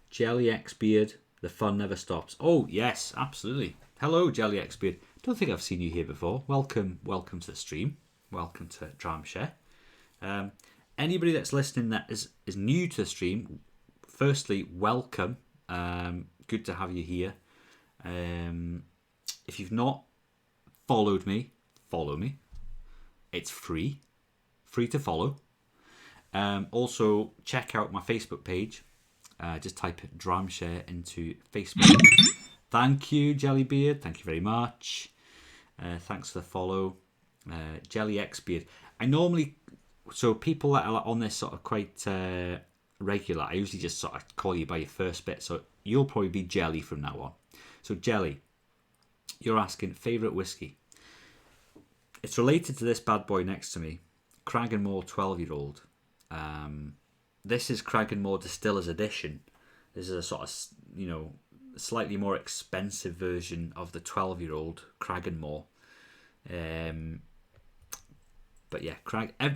Jelly X Beard, the fun never stops. Oh, yes, absolutely. Hello, Jelly X Beard. Don't think I've seen you here before. Welcome to the stream. Welcome to Dramshare. Anybody that's listening that is new to the stream, firstly, welcome. Good to have you here. If you've not followed me, follow me. It's free to follow. Also, check out my Facebook page. Just type Dramshare into Facebook. Thank you, Jellybeard. Thank you very much. Thanks for the follow. Jelly X Beard. So people that are on this sort of quite regular, I usually just sort of call you by your first bit. So you'll probably be Jelly from now on. So Jelly, you're asking favourite whiskey. It's related to this bad boy next to me, Cragganmore 12-year-old. This is Cragganmore Distillers Edition. This is a sort of, slightly more expensive version of the 12-year-old Cragganmore. But yeah,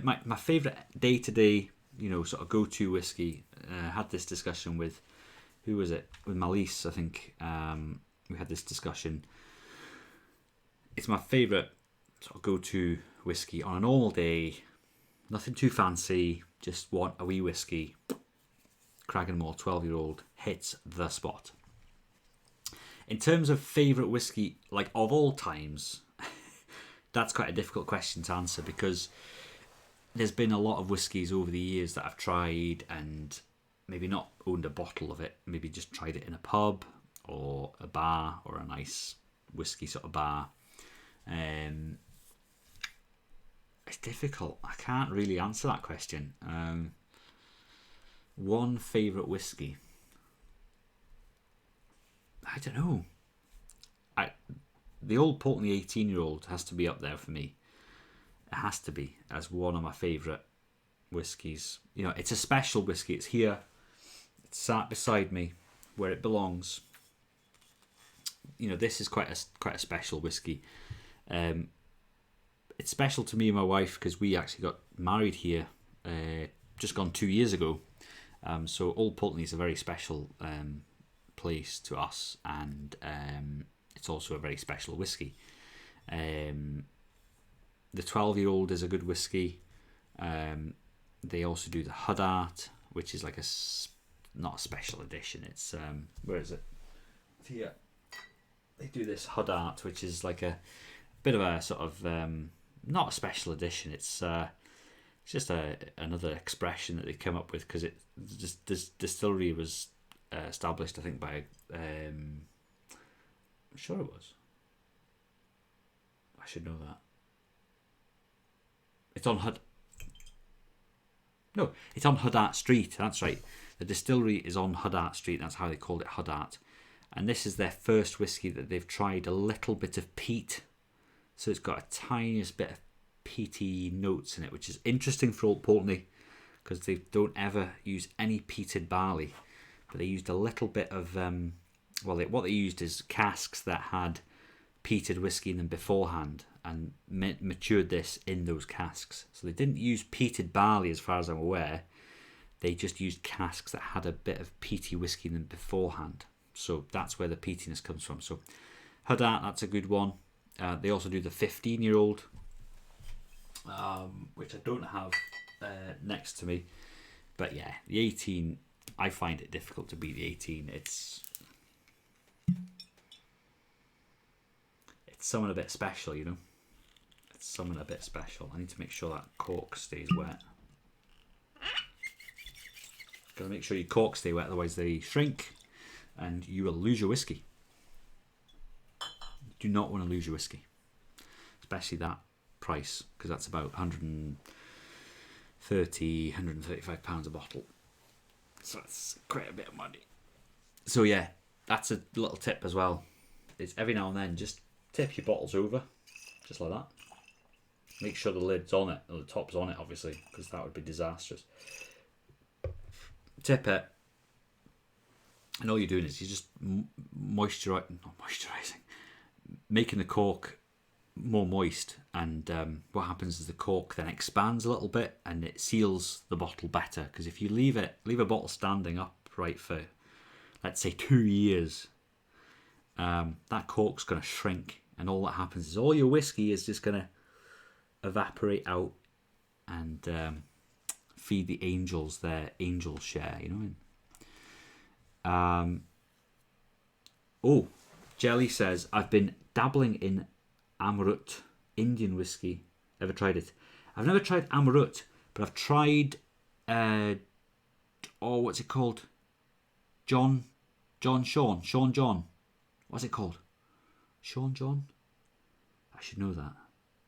my favourite day-to-day, sort of go-to whiskey. I had this discussion with, who was it? With Malice, I think. We had this discussion. It's my favourite sort of go-to whiskey on a normal day. Nothing too fancy, just want a wee whiskey. Cragganmore 12-year-old hits the spot. In terms of favourite whiskey, like of all times, that's quite a difficult question to answer because there's been a lot of whiskies over the years that I've tried and maybe not owned a bottle of it, maybe just tried it in a pub or a bar or a nice whiskey sort of bar. It's difficult. I can't really answer that question. One favourite whiskey. I don't know. The Old Pulteney 18-year-old has to be up there for me. It has to be as one of my favourite whiskies. You know, it's a special whiskey. It's here. It's sat beside me where it belongs. You know, this is quite a special whiskey. It's special to me and my wife because we actually got married here just gone 2 years ago. So Old Pulteney is a very special place to us, and it's also a very special whiskey. The 12-year-old is a good whiskey. They also do the Huddart, which is like not a special edition. It's where is it? Here. They do this Huddart, which is like a bit of a sort of not a special edition. It's just another expression that they come up with because this distillery was established, I think, by I'm sure it was. I should know that. It's on Huddart Street. That's right. The distillery is on Huddart Street. That's how they called it, Huddart. And this is their first whiskey that they've tried a little bit of peat. So it's got a tiniest bit of peaty notes in it, which is interesting for Old Pulteney because they don't ever use any peated barley. But they used a little bit of, what they used is casks that had peated whiskey in them beforehand and matured this in those casks. So they didn't use peated barley as far as I'm aware. They just used casks that had a bit of peaty whiskey in them beforehand. So that's where the peatiness comes from. So Huddart, that's a good one. They also do the 15-year-old, which I don't have next to me. But yeah, the 18, I find it difficult to beat the 18. It's something a bit special, you know. It's something a bit special. I need to make sure that cork stays wet. Got to make sure your corks stay wet, otherwise they shrink and you will lose your whiskey. You do not want to lose your whiskey, especially that price, because that's about £135 a bottle. So that's quite a bit of money. So yeah, that's a little tip as well. Is every now and then just tip your bottles over, just like that. Make sure the lid's on it, or the top's on it, obviously, because that would be disastrous. Tip it, and all you're doing is you're just moisturising, making the cork more moist, and what happens is the cork then expands a little bit and it seals the bottle better, because if you leave a bottle standing upright for, let's say, 2 years, that cork's going to shrink, and all that happens is all your whiskey is just going to evaporate out and feed the angels their angel share, you know. Oh, Jelly says, I've been dabbling in Amrut Indian whiskey. Ever tried it? I've never tried Amrut, but I've tried what's it called? Sean John. What's it called? Sean John? I should know that.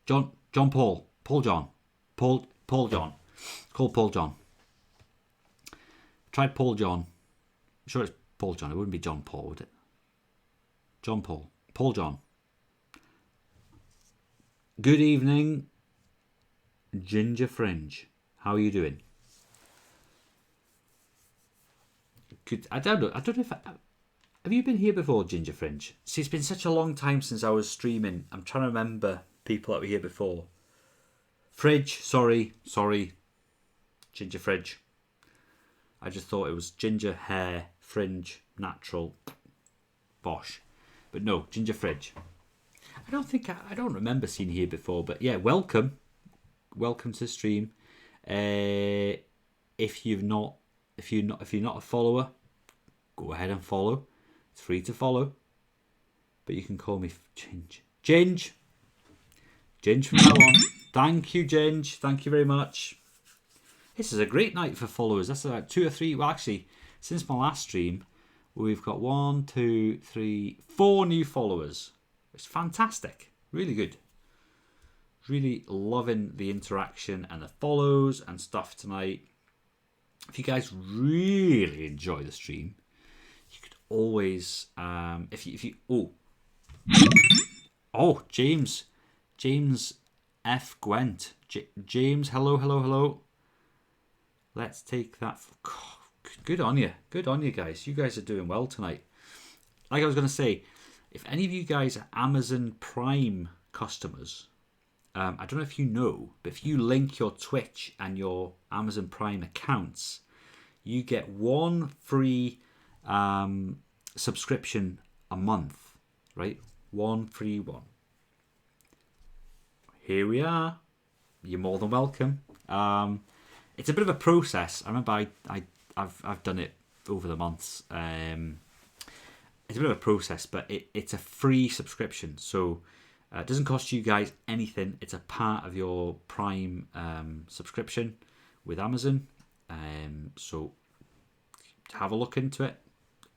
Paul John. It's called Paul John. Tried Paul John. I'm sure it's Paul John. It wouldn't be John Paul, would it? John Paul. Paul John. Good evening, Ginger Fringe. How are you doing? I don't know if have you been here before, Ginger Fringe? See, it's been such a long time since I was streaming. I'm trying to remember people that were here before. Fridge, sorry, Ginger Fridge. I just thought it was ginger hair, fringe, natural, bosh. But no, Ginger Fridge. I don't remember seeing you here before, but yeah, welcome to the stream. If you're not a follower, go ahead and follow. It's free to follow, but you can call me Ginge from now on. Thank you, Ginge. Thank you very much. This is a great night for followers. That's about 2 or 3. Well, actually, since my last stream, we've got 1, 2, 3, 4 new followers. It's fantastic. Really good. Really loving the interaction and the follows and stuff tonight. If you guys really enjoy the stream, you could always James F. Gwent. James, hello. Let's take that. Good on you. Good on you guys. You guys are doing well tonight. Like I was going to say, if any of you guys are Amazon Prime customers, I don't know if you know, but if you link your Twitch and your Amazon Prime accounts, you get 1 free subscription a month, right? 1 free one. Here we are. You're more than welcome. It's a bit of a process. I remember I've done it over the months. It's a bit of a process, but it's a free subscription, so it doesn't cost you guys anything. It's a part of your Prime subscription with Amazon. So have a look into it.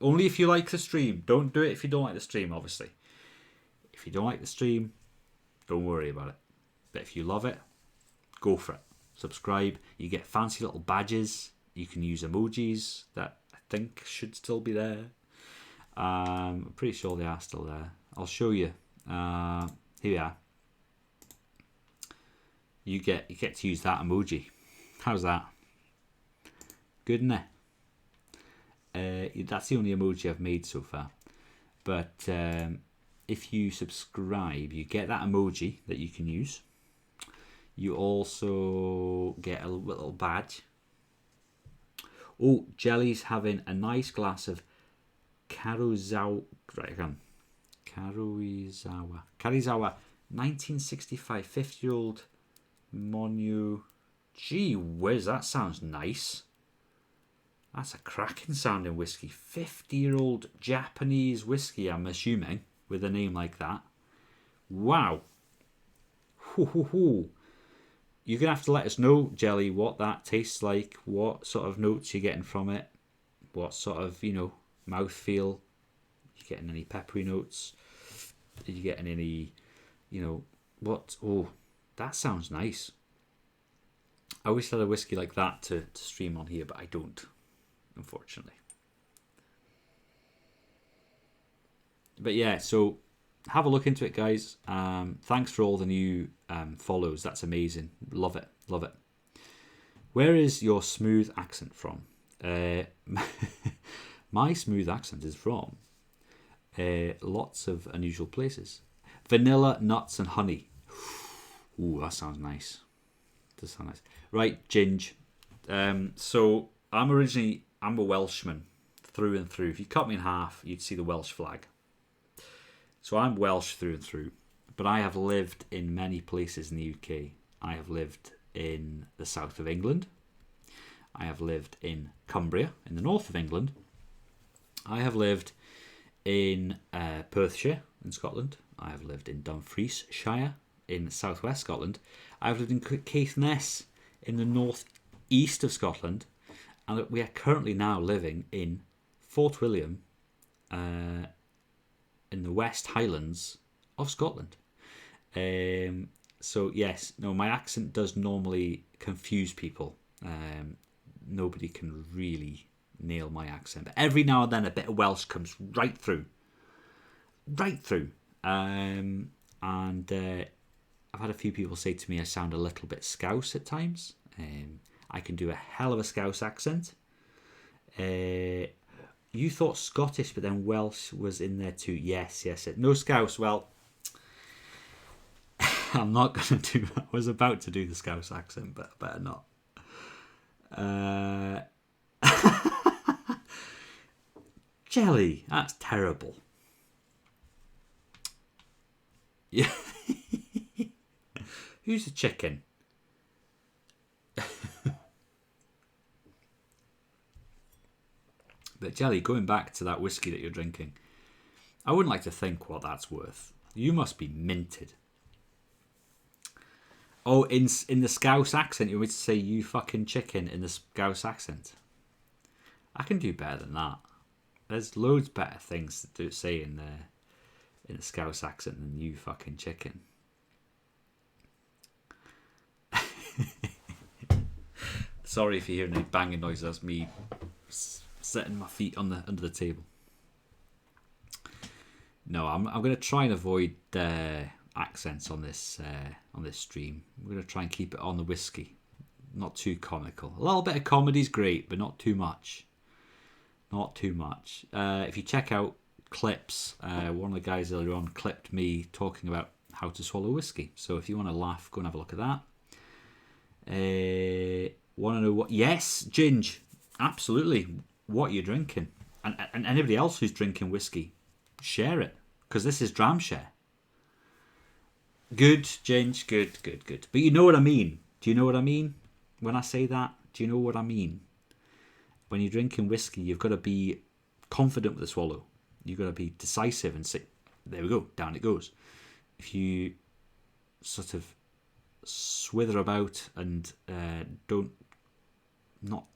Only if you like the stream. Don't do it if you don't like the stream, obviously. If you don't like the stream, don't worry about it. But if you love it, go for it. Subscribe. You get fancy little badges. You can use emojis that I think should still be there. I'm pretty sure they are still there. I'll show you. Here we are. You get to use that emoji. How's that? Good, isn't it? That's the only emoji I've made so far. But if you subscribe, you get that emoji that you can use. You also get a little badge. Oh, Jelly's having a nice glass of Karizawa 1965 50-year-old Monu. Gee whiz, that sounds nice. That's a cracking sounding whiskey. 50-year-old Japanese whiskey, I'm assuming, with a name like that. Wow. You're going to have to let us know, Jelly, what that tastes like, what sort of notes you're getting from it, what sort of, mouthfeel. You getting any peppery notes? Are you getting any, what? Oh, that sounds nice. I wish I had a whiskey like that to stream on here, but I don't, unfortunately. But yeah, so have a look into it, guys. Thanks for all the new follows. That's amazing. Love it. Where is your smooth accent from? My smooth accent is from lots of unusual places. Vanilla, nuts, and honey. Ooh, that sounds nice. Does sound nice. Right, Ginge. So I'm a Welshman through and through. If you cut me in half, you'd see the Welsh flag. So I'm Welsh through and through, but I have lived in many places in the UK. I have lived in the south of England. I have lived in Cumbria, in the north of England. I have lived in Perthshire, in Scotland. I have lived in Dumfriesshire, in southwest Scotland. I have lived in Caithness, in the northeast of Scotland. And we are currently now living in Fort William, in the West Highlands of Scotland. So yes, no, my accent does normally confuse people. Nobody can really nail my accent, but every now and then a bit of Welsh comes right through. And I've had a few people say to me I sound a little bit Scouse at times. I can do a hell of a Scouse accent. You thought Scottish, but then Welsh was in there too. Yes. No Scouse. Well, I'm not going to do that. I was about to do the Scouse accent, but I better not. Jelly, that's terrible. Yeah. Who's the chicken? But Jelly, going back to that whiskey that you're drinking, I wouldn't like to think what that's worth. You must be minted. Oh, in the Scouse accent, you want me to say "you fucking chicken" in the Scouse accent? I can do better than that. There's loads better things to say in the Scouse accent than "you fucking chicken." Sorry if you hear any banging noises. That's me setting my feet on the under the table. No, I'm going to try and avoid accents on this stream. I'm going to try and keep it on the whiskey, not too comical. A little bit of comedy's great, but not too much. Not too much. If you check out clips, one of the guys earlier on clipped me talking about how to swallow whiskey. So if you want to laugh, go and have a look at that. Want to know what? Yes, Ginge, absolutely. What you're drinking, and anybody else who's drinking whiskey, share it, because this is dram share. Good, Ginge, good. But you know what I mean. Do you know what I mean when I say that? Do you know what I mean? When you're drinking whiskey, you've got to be confident with the swallow. You've got to be decisive and say, there we go, down it goes. If you sort of swither about and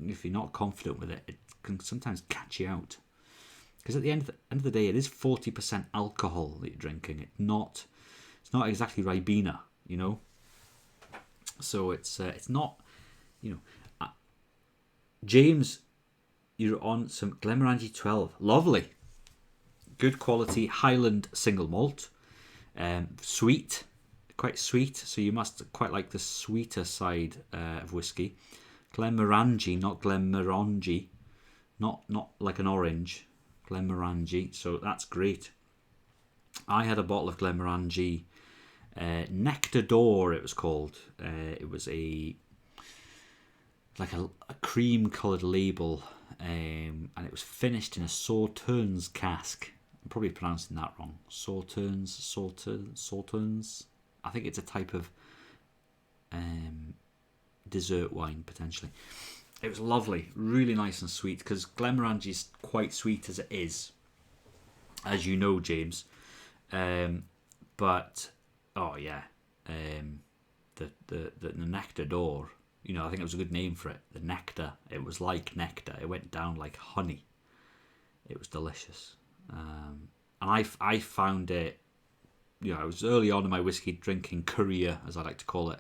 if you're not confident with it, it can sometimes catch you out. Because at the end of the day, it is 40% alcohol that you're drinking. It's not exactly Ribena, you know. So it's not, you know. James, you're on some Glenmorangie 12. Lovely. Good quality Highland single malt. Sweet. Quite sweet. So you must quite like the sweeter side of whiskey. Glenmorangie, not Glenmorangie. Not like an orange. Glenmorangie. So that's great. I had a bottle of Glenmorangie. Nectar d'Or it was called. It was like a cream coloured label, and it was finished in a Sauternes cask. I'm probably pronouncing that wrong. Sauternes. I think it's a type of dessert wine potentially. It was lovely, really nice and sweet, because Glenmorangie is quite sweet as it is, as you know, James. But oh yeah, the Nectar d'Or. You know, I think it was a good name for it. The nectar. It was like nectar. It went down like honey. It was delicious. And I found it. You know, I was early on in my whiskey drinking career, as I like to call it,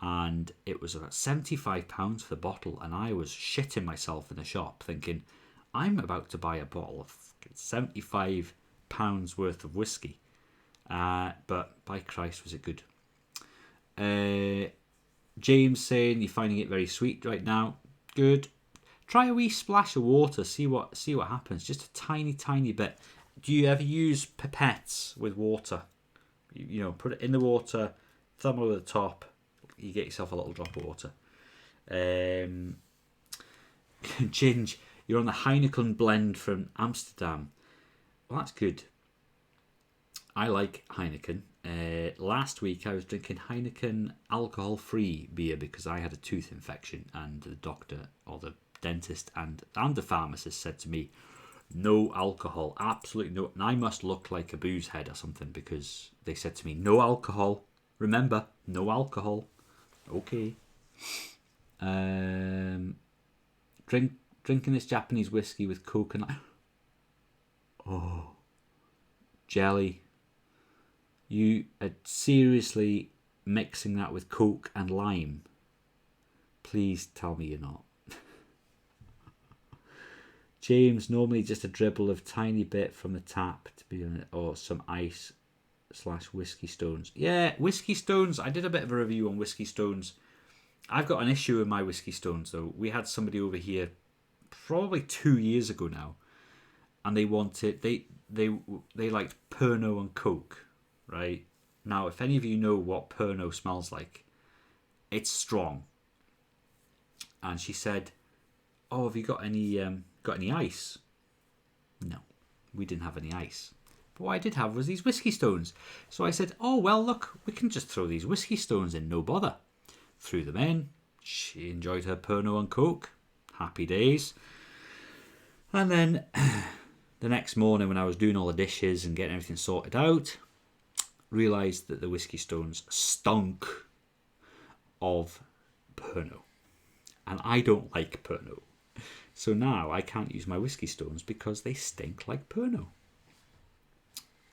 and it was about £75 for the bottle, and I was shitting myself in the shop, thinking, I'm about to buy a bottle of £75 worth of whiskey. But by Christ, was it good. James saying you're finding it very sweet right now. Good. Try a wee splash of water. See what happens. Just a tiny bit. Do you ever use pipettes with water? You know, put it in the water, thumb over the top. You get yourself a little drop of water. Ginge, you're on the Heineken blend from Amsterdam. Well, that's good. I like Heineken. Last week I was drinking Heineken alcohol-free beer because I had a tooth infection, and the doctor or the dentist and the pharmacist said to me, no alcohol, absolutely no. And I must look like a booze head or something, because they said to me, no alcohol. Remember, no alcohol. Okay. Drinking this Japanese whiskey with coconut. Oh, Jelly. You are seriously mixing that with Coke and lime? Please tell me you're not. James, normally just a dribble of tiny bit from the tap to be on it, or some ice / whiskey stones. Yeah, whiskey stones. I did a bit of a review on whiskey stones. I've got an issue with my whiskey stones though. We had somebody over here probably 2 years ago now, and they wanted they liked Pernod and Coke. Right now, if any of you know what Pernod smells like, it's strong. And she said, "Oh, have you got any ice?" No, we didn't have any ice. But what I did have was these whiskey stones. So I said, oh, well, look, we can just throw these whiskey stones in, no bother. Threw them in. She enjoyed her Pernod and Coke. Happy days. And then the next morning when I was doing all the dishes and getting everything sorted out, realised that the whiskey stones stunk of Pernod. And I don't like Pernod. So now I can't use my whiskey stones because they stink like Pernod.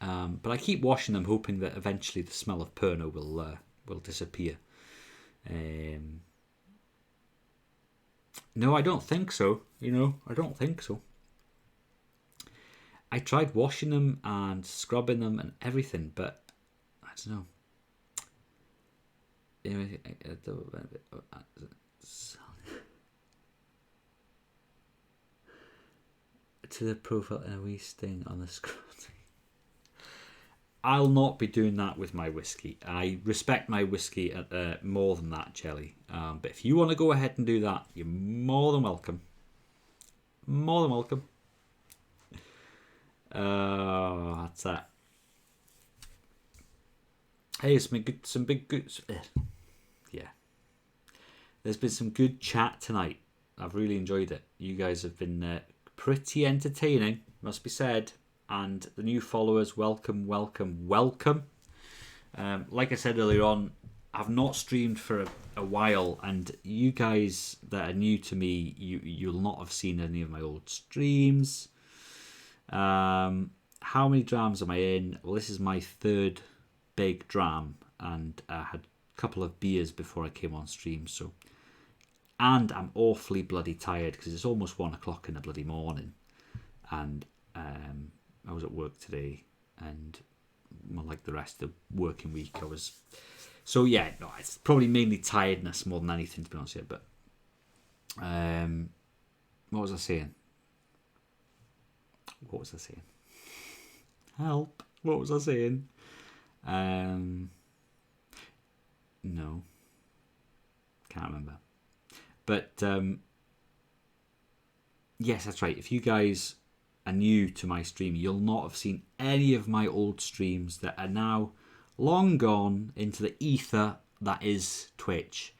But I keep washing them, hoping that eventually the smell of Pernod will disappear. No, I don't think so. I don't think so. I tried washing them and scrubbing them and everything, but I don't know. To the profile and a wee sting on the screen. I'll not be doing that with my whiskey. I respect my whiskey more than that, Jelly. But if you want to go ahead and do that, you're more than welcome. More than welcome. That's that. Hey, it's been some big good. Yeah. There's been some good chat tonight. I've really enjoyed it. You guys have been pretty entertaining, must be said. And the new followers, welcome, welcome, welcome. Like I said earlier on, I've not streamed for a while, and you guys that are new to me, you'll not have seen any of my old streams. How many drams am I in? Well, this is my third big dram, and I had a couple of beers before I came on stream. So, and I'm awfully bloody tired because it's almost 1 o'clock in the bloody morning, and I was at work today, and well, like the rest of the working week, I was. So yeah, no, it's probably mainly tiredness more than anything, to be honest here. But what was I saying? Help! What was I saying? No, can't remember. But yes, that's right. If you guys are new to my stream, you'll not have seen any of my old streams that are now long gone into the ether that is Twitch.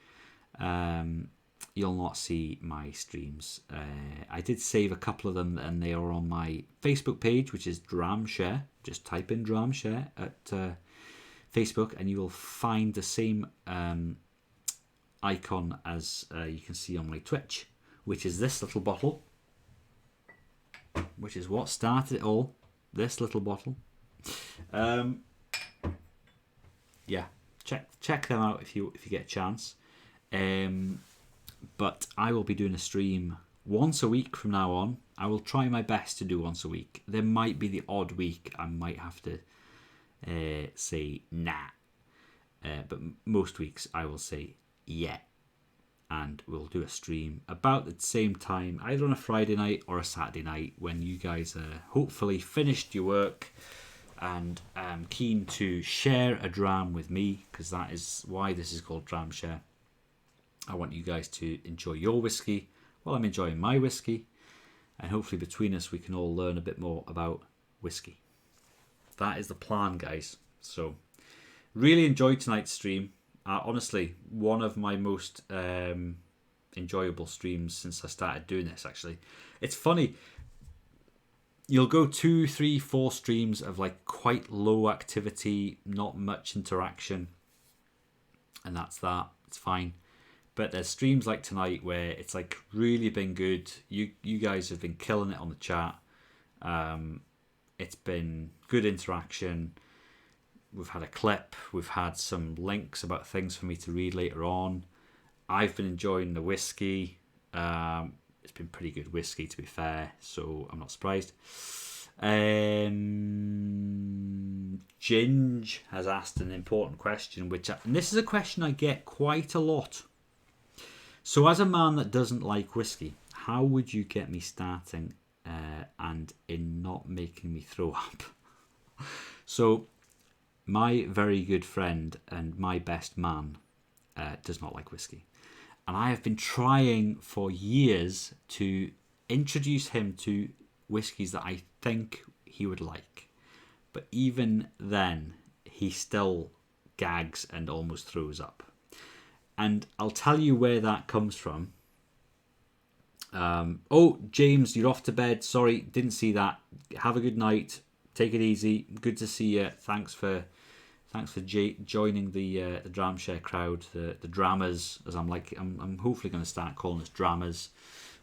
You'll not see my streams. I did save a couple of them, and they are on my Facebook page, which is Dramshare. Just type in Dramshare at Facebook, and you will find the same icon as you can see on my Twitch, which is this little bottle, which is what started it all. This little bottle. Yeah, check them out if you get a chance. But I will be doing a stream once a week from now on. I will try my best to do once a week. There might be the odd week I might have to say nah. But most weeks I will say yeah. And we'll do a stream about the same time, either on a Friday night or a Saturday night, when you guys are hopefully finished your work and keen to share a dram with me, because that is why this is called Dram Share. I want you guys to enjoy your whiskey while I'm enjoying my whiskey, and hopefully between us we can all learn a bit more about whiskey. That is the plan, guys. So really enjoyed tonight's stream. Honestly, one of my most enjoyable streams since I started doing this, actually. It's funny, you'll go 2, 3, 4 streams of like quite low activity, not much interaction, and that's that. It's fine. But there's streams like tonight where it's like really been good. You guys have been killing it on the chat. It's been good interaction. We've had a clip. We've had some links about things for me to read later on. I've been enjoying the whiskey. It's been pretty good whiskey, to be fair, so I'm not surprised. Ginge has asked an important question, and this is a question I get quite a lot. So as a man that doesn't like whiskey, how would you get me starting and in not making me throw up? So my very good friend and my best man does not like whiskey. And I have been trying for years to introduce him to whiskies that I think he would like. But even then, he still gags and almost throws up. And I'll tell you where that comes from. Oh, James, you're off to bed. Sorry, didn't see that. Have a good night. Take it easy. Good to see you. Thanks for joining the Dramshare crowd, the dramas, as I'm hopefully going to start calling us dramas.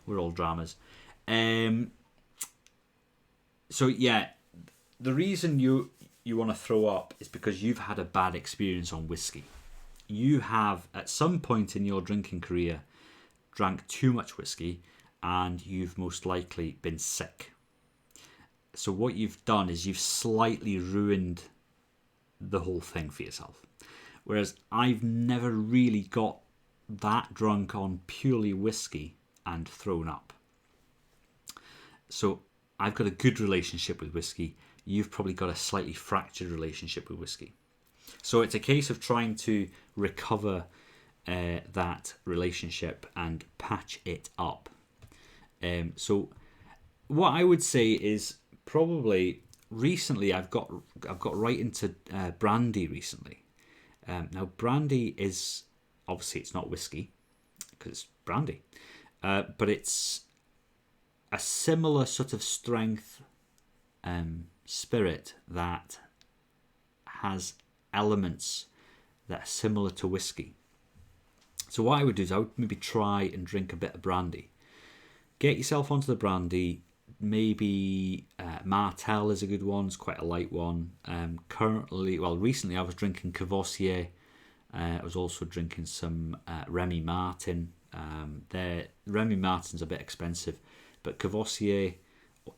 We're all dramas. So yeah, the reason you want to throw up is because you've had a bad experience on whiskey. You have, at some point in your drinking career, drank too much whiskey, and you've most likely been sick. So what you've done is you've slightly ruined the whole thing for yourself. Whereas I've never really got that drunk on purely whiskey and thrown up. So I've got a good relationship with whiskey. You've probably got a slightly fractured relationship with whiskey. So it's a case of trying to recover that relationship and patch it up. So what I would say is probably recently I've got right into brandy recently. Now brandy is obviously it's not whiskey because it's brandy, but it's a similar sort of strength spirit that has elements that are similar to whiskey. So what I would do is I would maybe try and drink a bit of brandy. Get yourself onto the brandy. Maybe Martell is a good one. It's quite a light one. Recently I was drinking Courvoisier. I was also drinking some Remy Martin. Remy Martin's a bit expensive, but Courvoisier,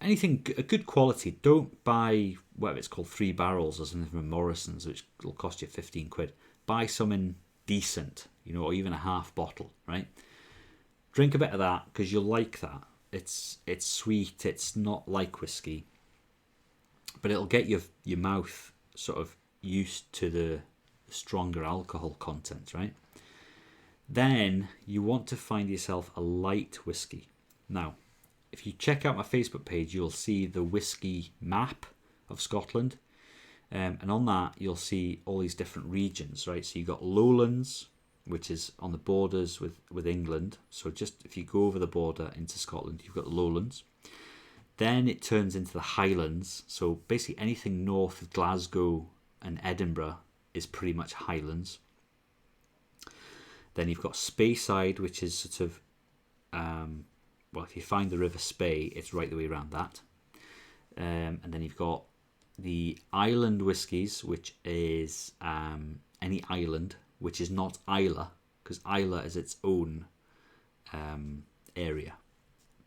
anything a good quality. Don't buy whatever it's called 3 barrels or something from Morrison's, which will cost you 15 quid. Buy something decent, or even a half bottle, right? Drink a bit of that because you'll like that. It's sweet. It's not like whiskey, but it'll get your mouth sort of used to the stronger alcohol content, right? Then you want to find yourself a light whiskey. Now, if you check out my Facebook page, you'll see the whiskey map of Scotland, and on that you'll see all these different regions, right? So you've got Lowlands, which is on the borders with England. So just if you go over the border into Scotland, you've got the Lowlands. Then it turns into the Highlands. So basically anything north of Glasgow and Edinburgh is pretty much Highlands. Then you've got Speyside, which is sort of, if you find the River Spey, it's right the way around that. And then you've got the island whiskies, which is any island, which is not Islay, because Islay is its own area.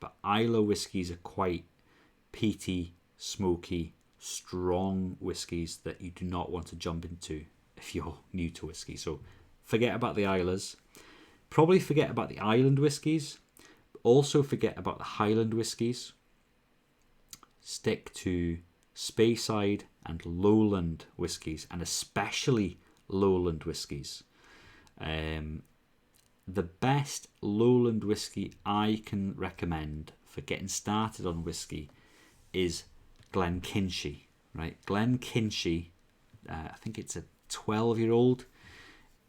But Islay whiskies are quite peaty, smoky, strong whiskies that you do not want to jump into if you're new to whiskey. So forget about the Islas. Probably forget about the island whiskies. Also forget about the Highland whiskies. Stick to Speyside and Lowland whiskies, and especially Lowland whiskies. The best Lowland whiskey I can recommend for getting started on whiskey is Glenkinchie, right? Glenkinchie, I think it's a 12-year-old.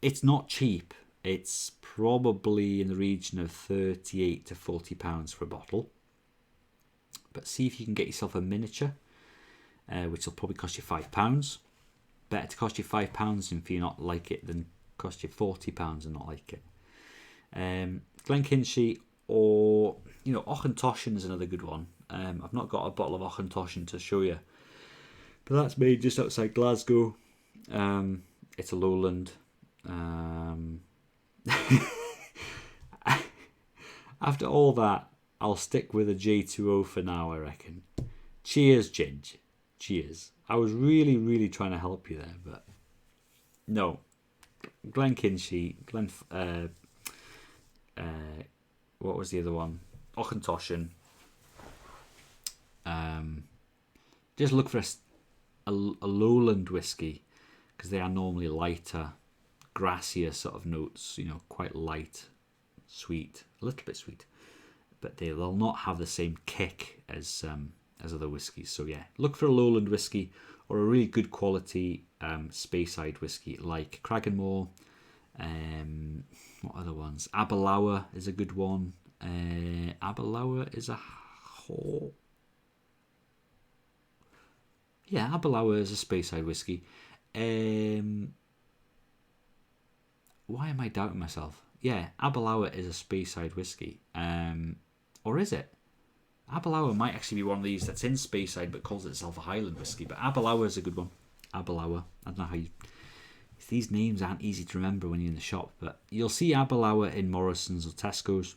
It's not cheap. It's probably in the region of 38 to 40 pounds for a bottle. But see if you can get yourself a miniature, which will probably cost you £5. Better to cost you £5 if you not like it than cost you £40 and not like it. Glenkinchie, or Auchentoshan is another good one. I've not got a bottle of Auchentoshan to show you, but that's made just outside Glasgow. It's a lowland. After all that, I'll stick with a J2O for now, I reckon. Cheers, Ginge. Cheers. I was really, really trying to help you there, but no. Glenkinchie, what was the other one? Auchentoshan. Just look for a lowland whiskey, because they are normally lighter, grassier sort of notes, quite light, sweet, a little bit sweet, but they'll not have the same kick as other whiskies. So yeah, look for a lowland whiskey, or a really good quality Speyside whiskey like Cragganmore. What other ones? Aberlour is a good one. Aberlour is a Aberlour is a Speyside whiskey. Why am I doubting myself? Yeah, Aberlour is a Speyside whiskey. Or is it? Aberlour might actually be one of these that's in Speyside but calls itself a Highland whiskey. But Aberlour is a good one. Aberlour. I don't know how you... These names aren't easy to remember when you're in the shop. But you'll see Aberlour in Morrison's or Tesco's.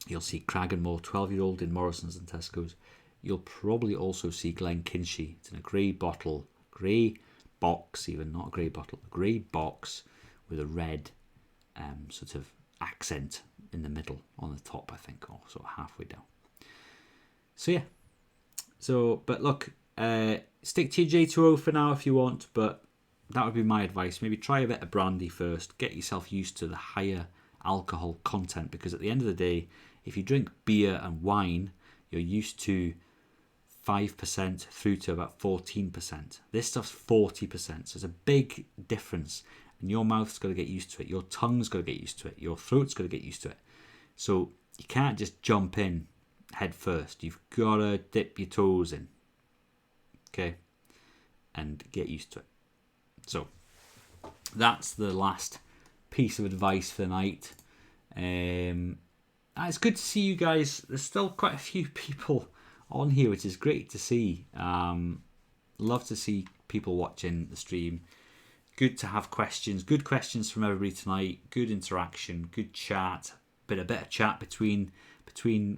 You'll see Cragganmore 12-year-old in Morrison's and Tesco's. You'll probably also see Glenkinchie. It's in a grey bottle. Grey box even. Not a grey bottle. A grey box with a red sort of accent in the middle on the top, I think, or sort of halfway down. So yeah, but look, stick to your J2O for now if you want, but that would be my advice. Maybe try a bit of brandy first, get yourself used to the higher alcohol content, because at the end of the day, if you drink beer and wine, you're used to 5% through to about 14%. This stuff's 40%, so it's a big difference, and your mouth's got to get used to it, your tongue's got to get used to it, your throat's got to get used to it. So you can't just jump in head first. You've got to dip your toes in, okay, and get used to it. So that's the last piece of advice for the night. It's good to see you guys. There's still quite a few people on here, which is great to see. Love to see people watching the stream. Good to have questions. Good questions from everybody tonight. Good interaction. Good chat. A bit of chat between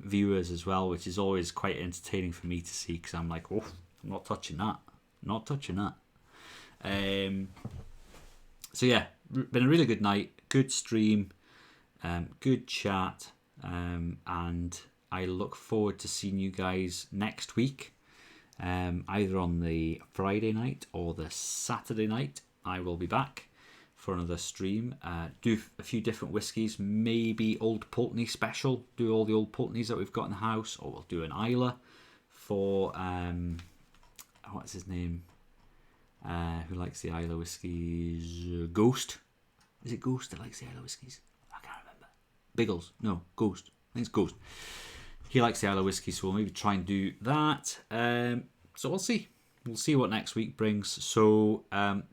viewers as well, which is always quite entertaining for me to see, because I'm like, oh, I'm not touching that. So yeah, been a really good night. Good stream. Good chat. And I look forward to seeing you guys next week, either on the Friday night or the Saturday night. I will be back for another stream. Do a few different whiskies, maybe Old Pulteney special. Do all the Old Pulteneys that we've got in the house, or we'll do an Islay for what's his name? Who likes the Islay whiskies? Ghost. Is it Ghost that likes the Islay whiskies? I can't remember. Biggles. No, Ghost. I think it's Ghost. He likes the Islay whiskey, so we'll maybe try and do that. So we'll see. We'll see what next week brings. So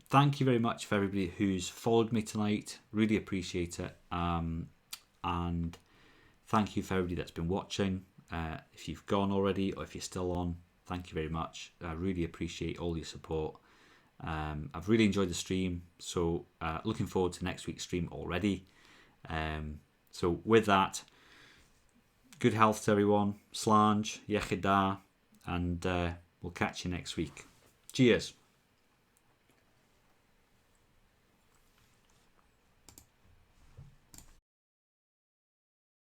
thank you very much for everybody who's followed me tonight. Really appreciate it. And thank you for everybody that's been watching. If you've gone already, or if you're still on, thank you very much. I really appreciate all your support. I've really enjoyed the stream. So looking forward to next week's stream already. So with that, good health to everyone. Slange, Yechida, and we'll catch you next week. Cheers.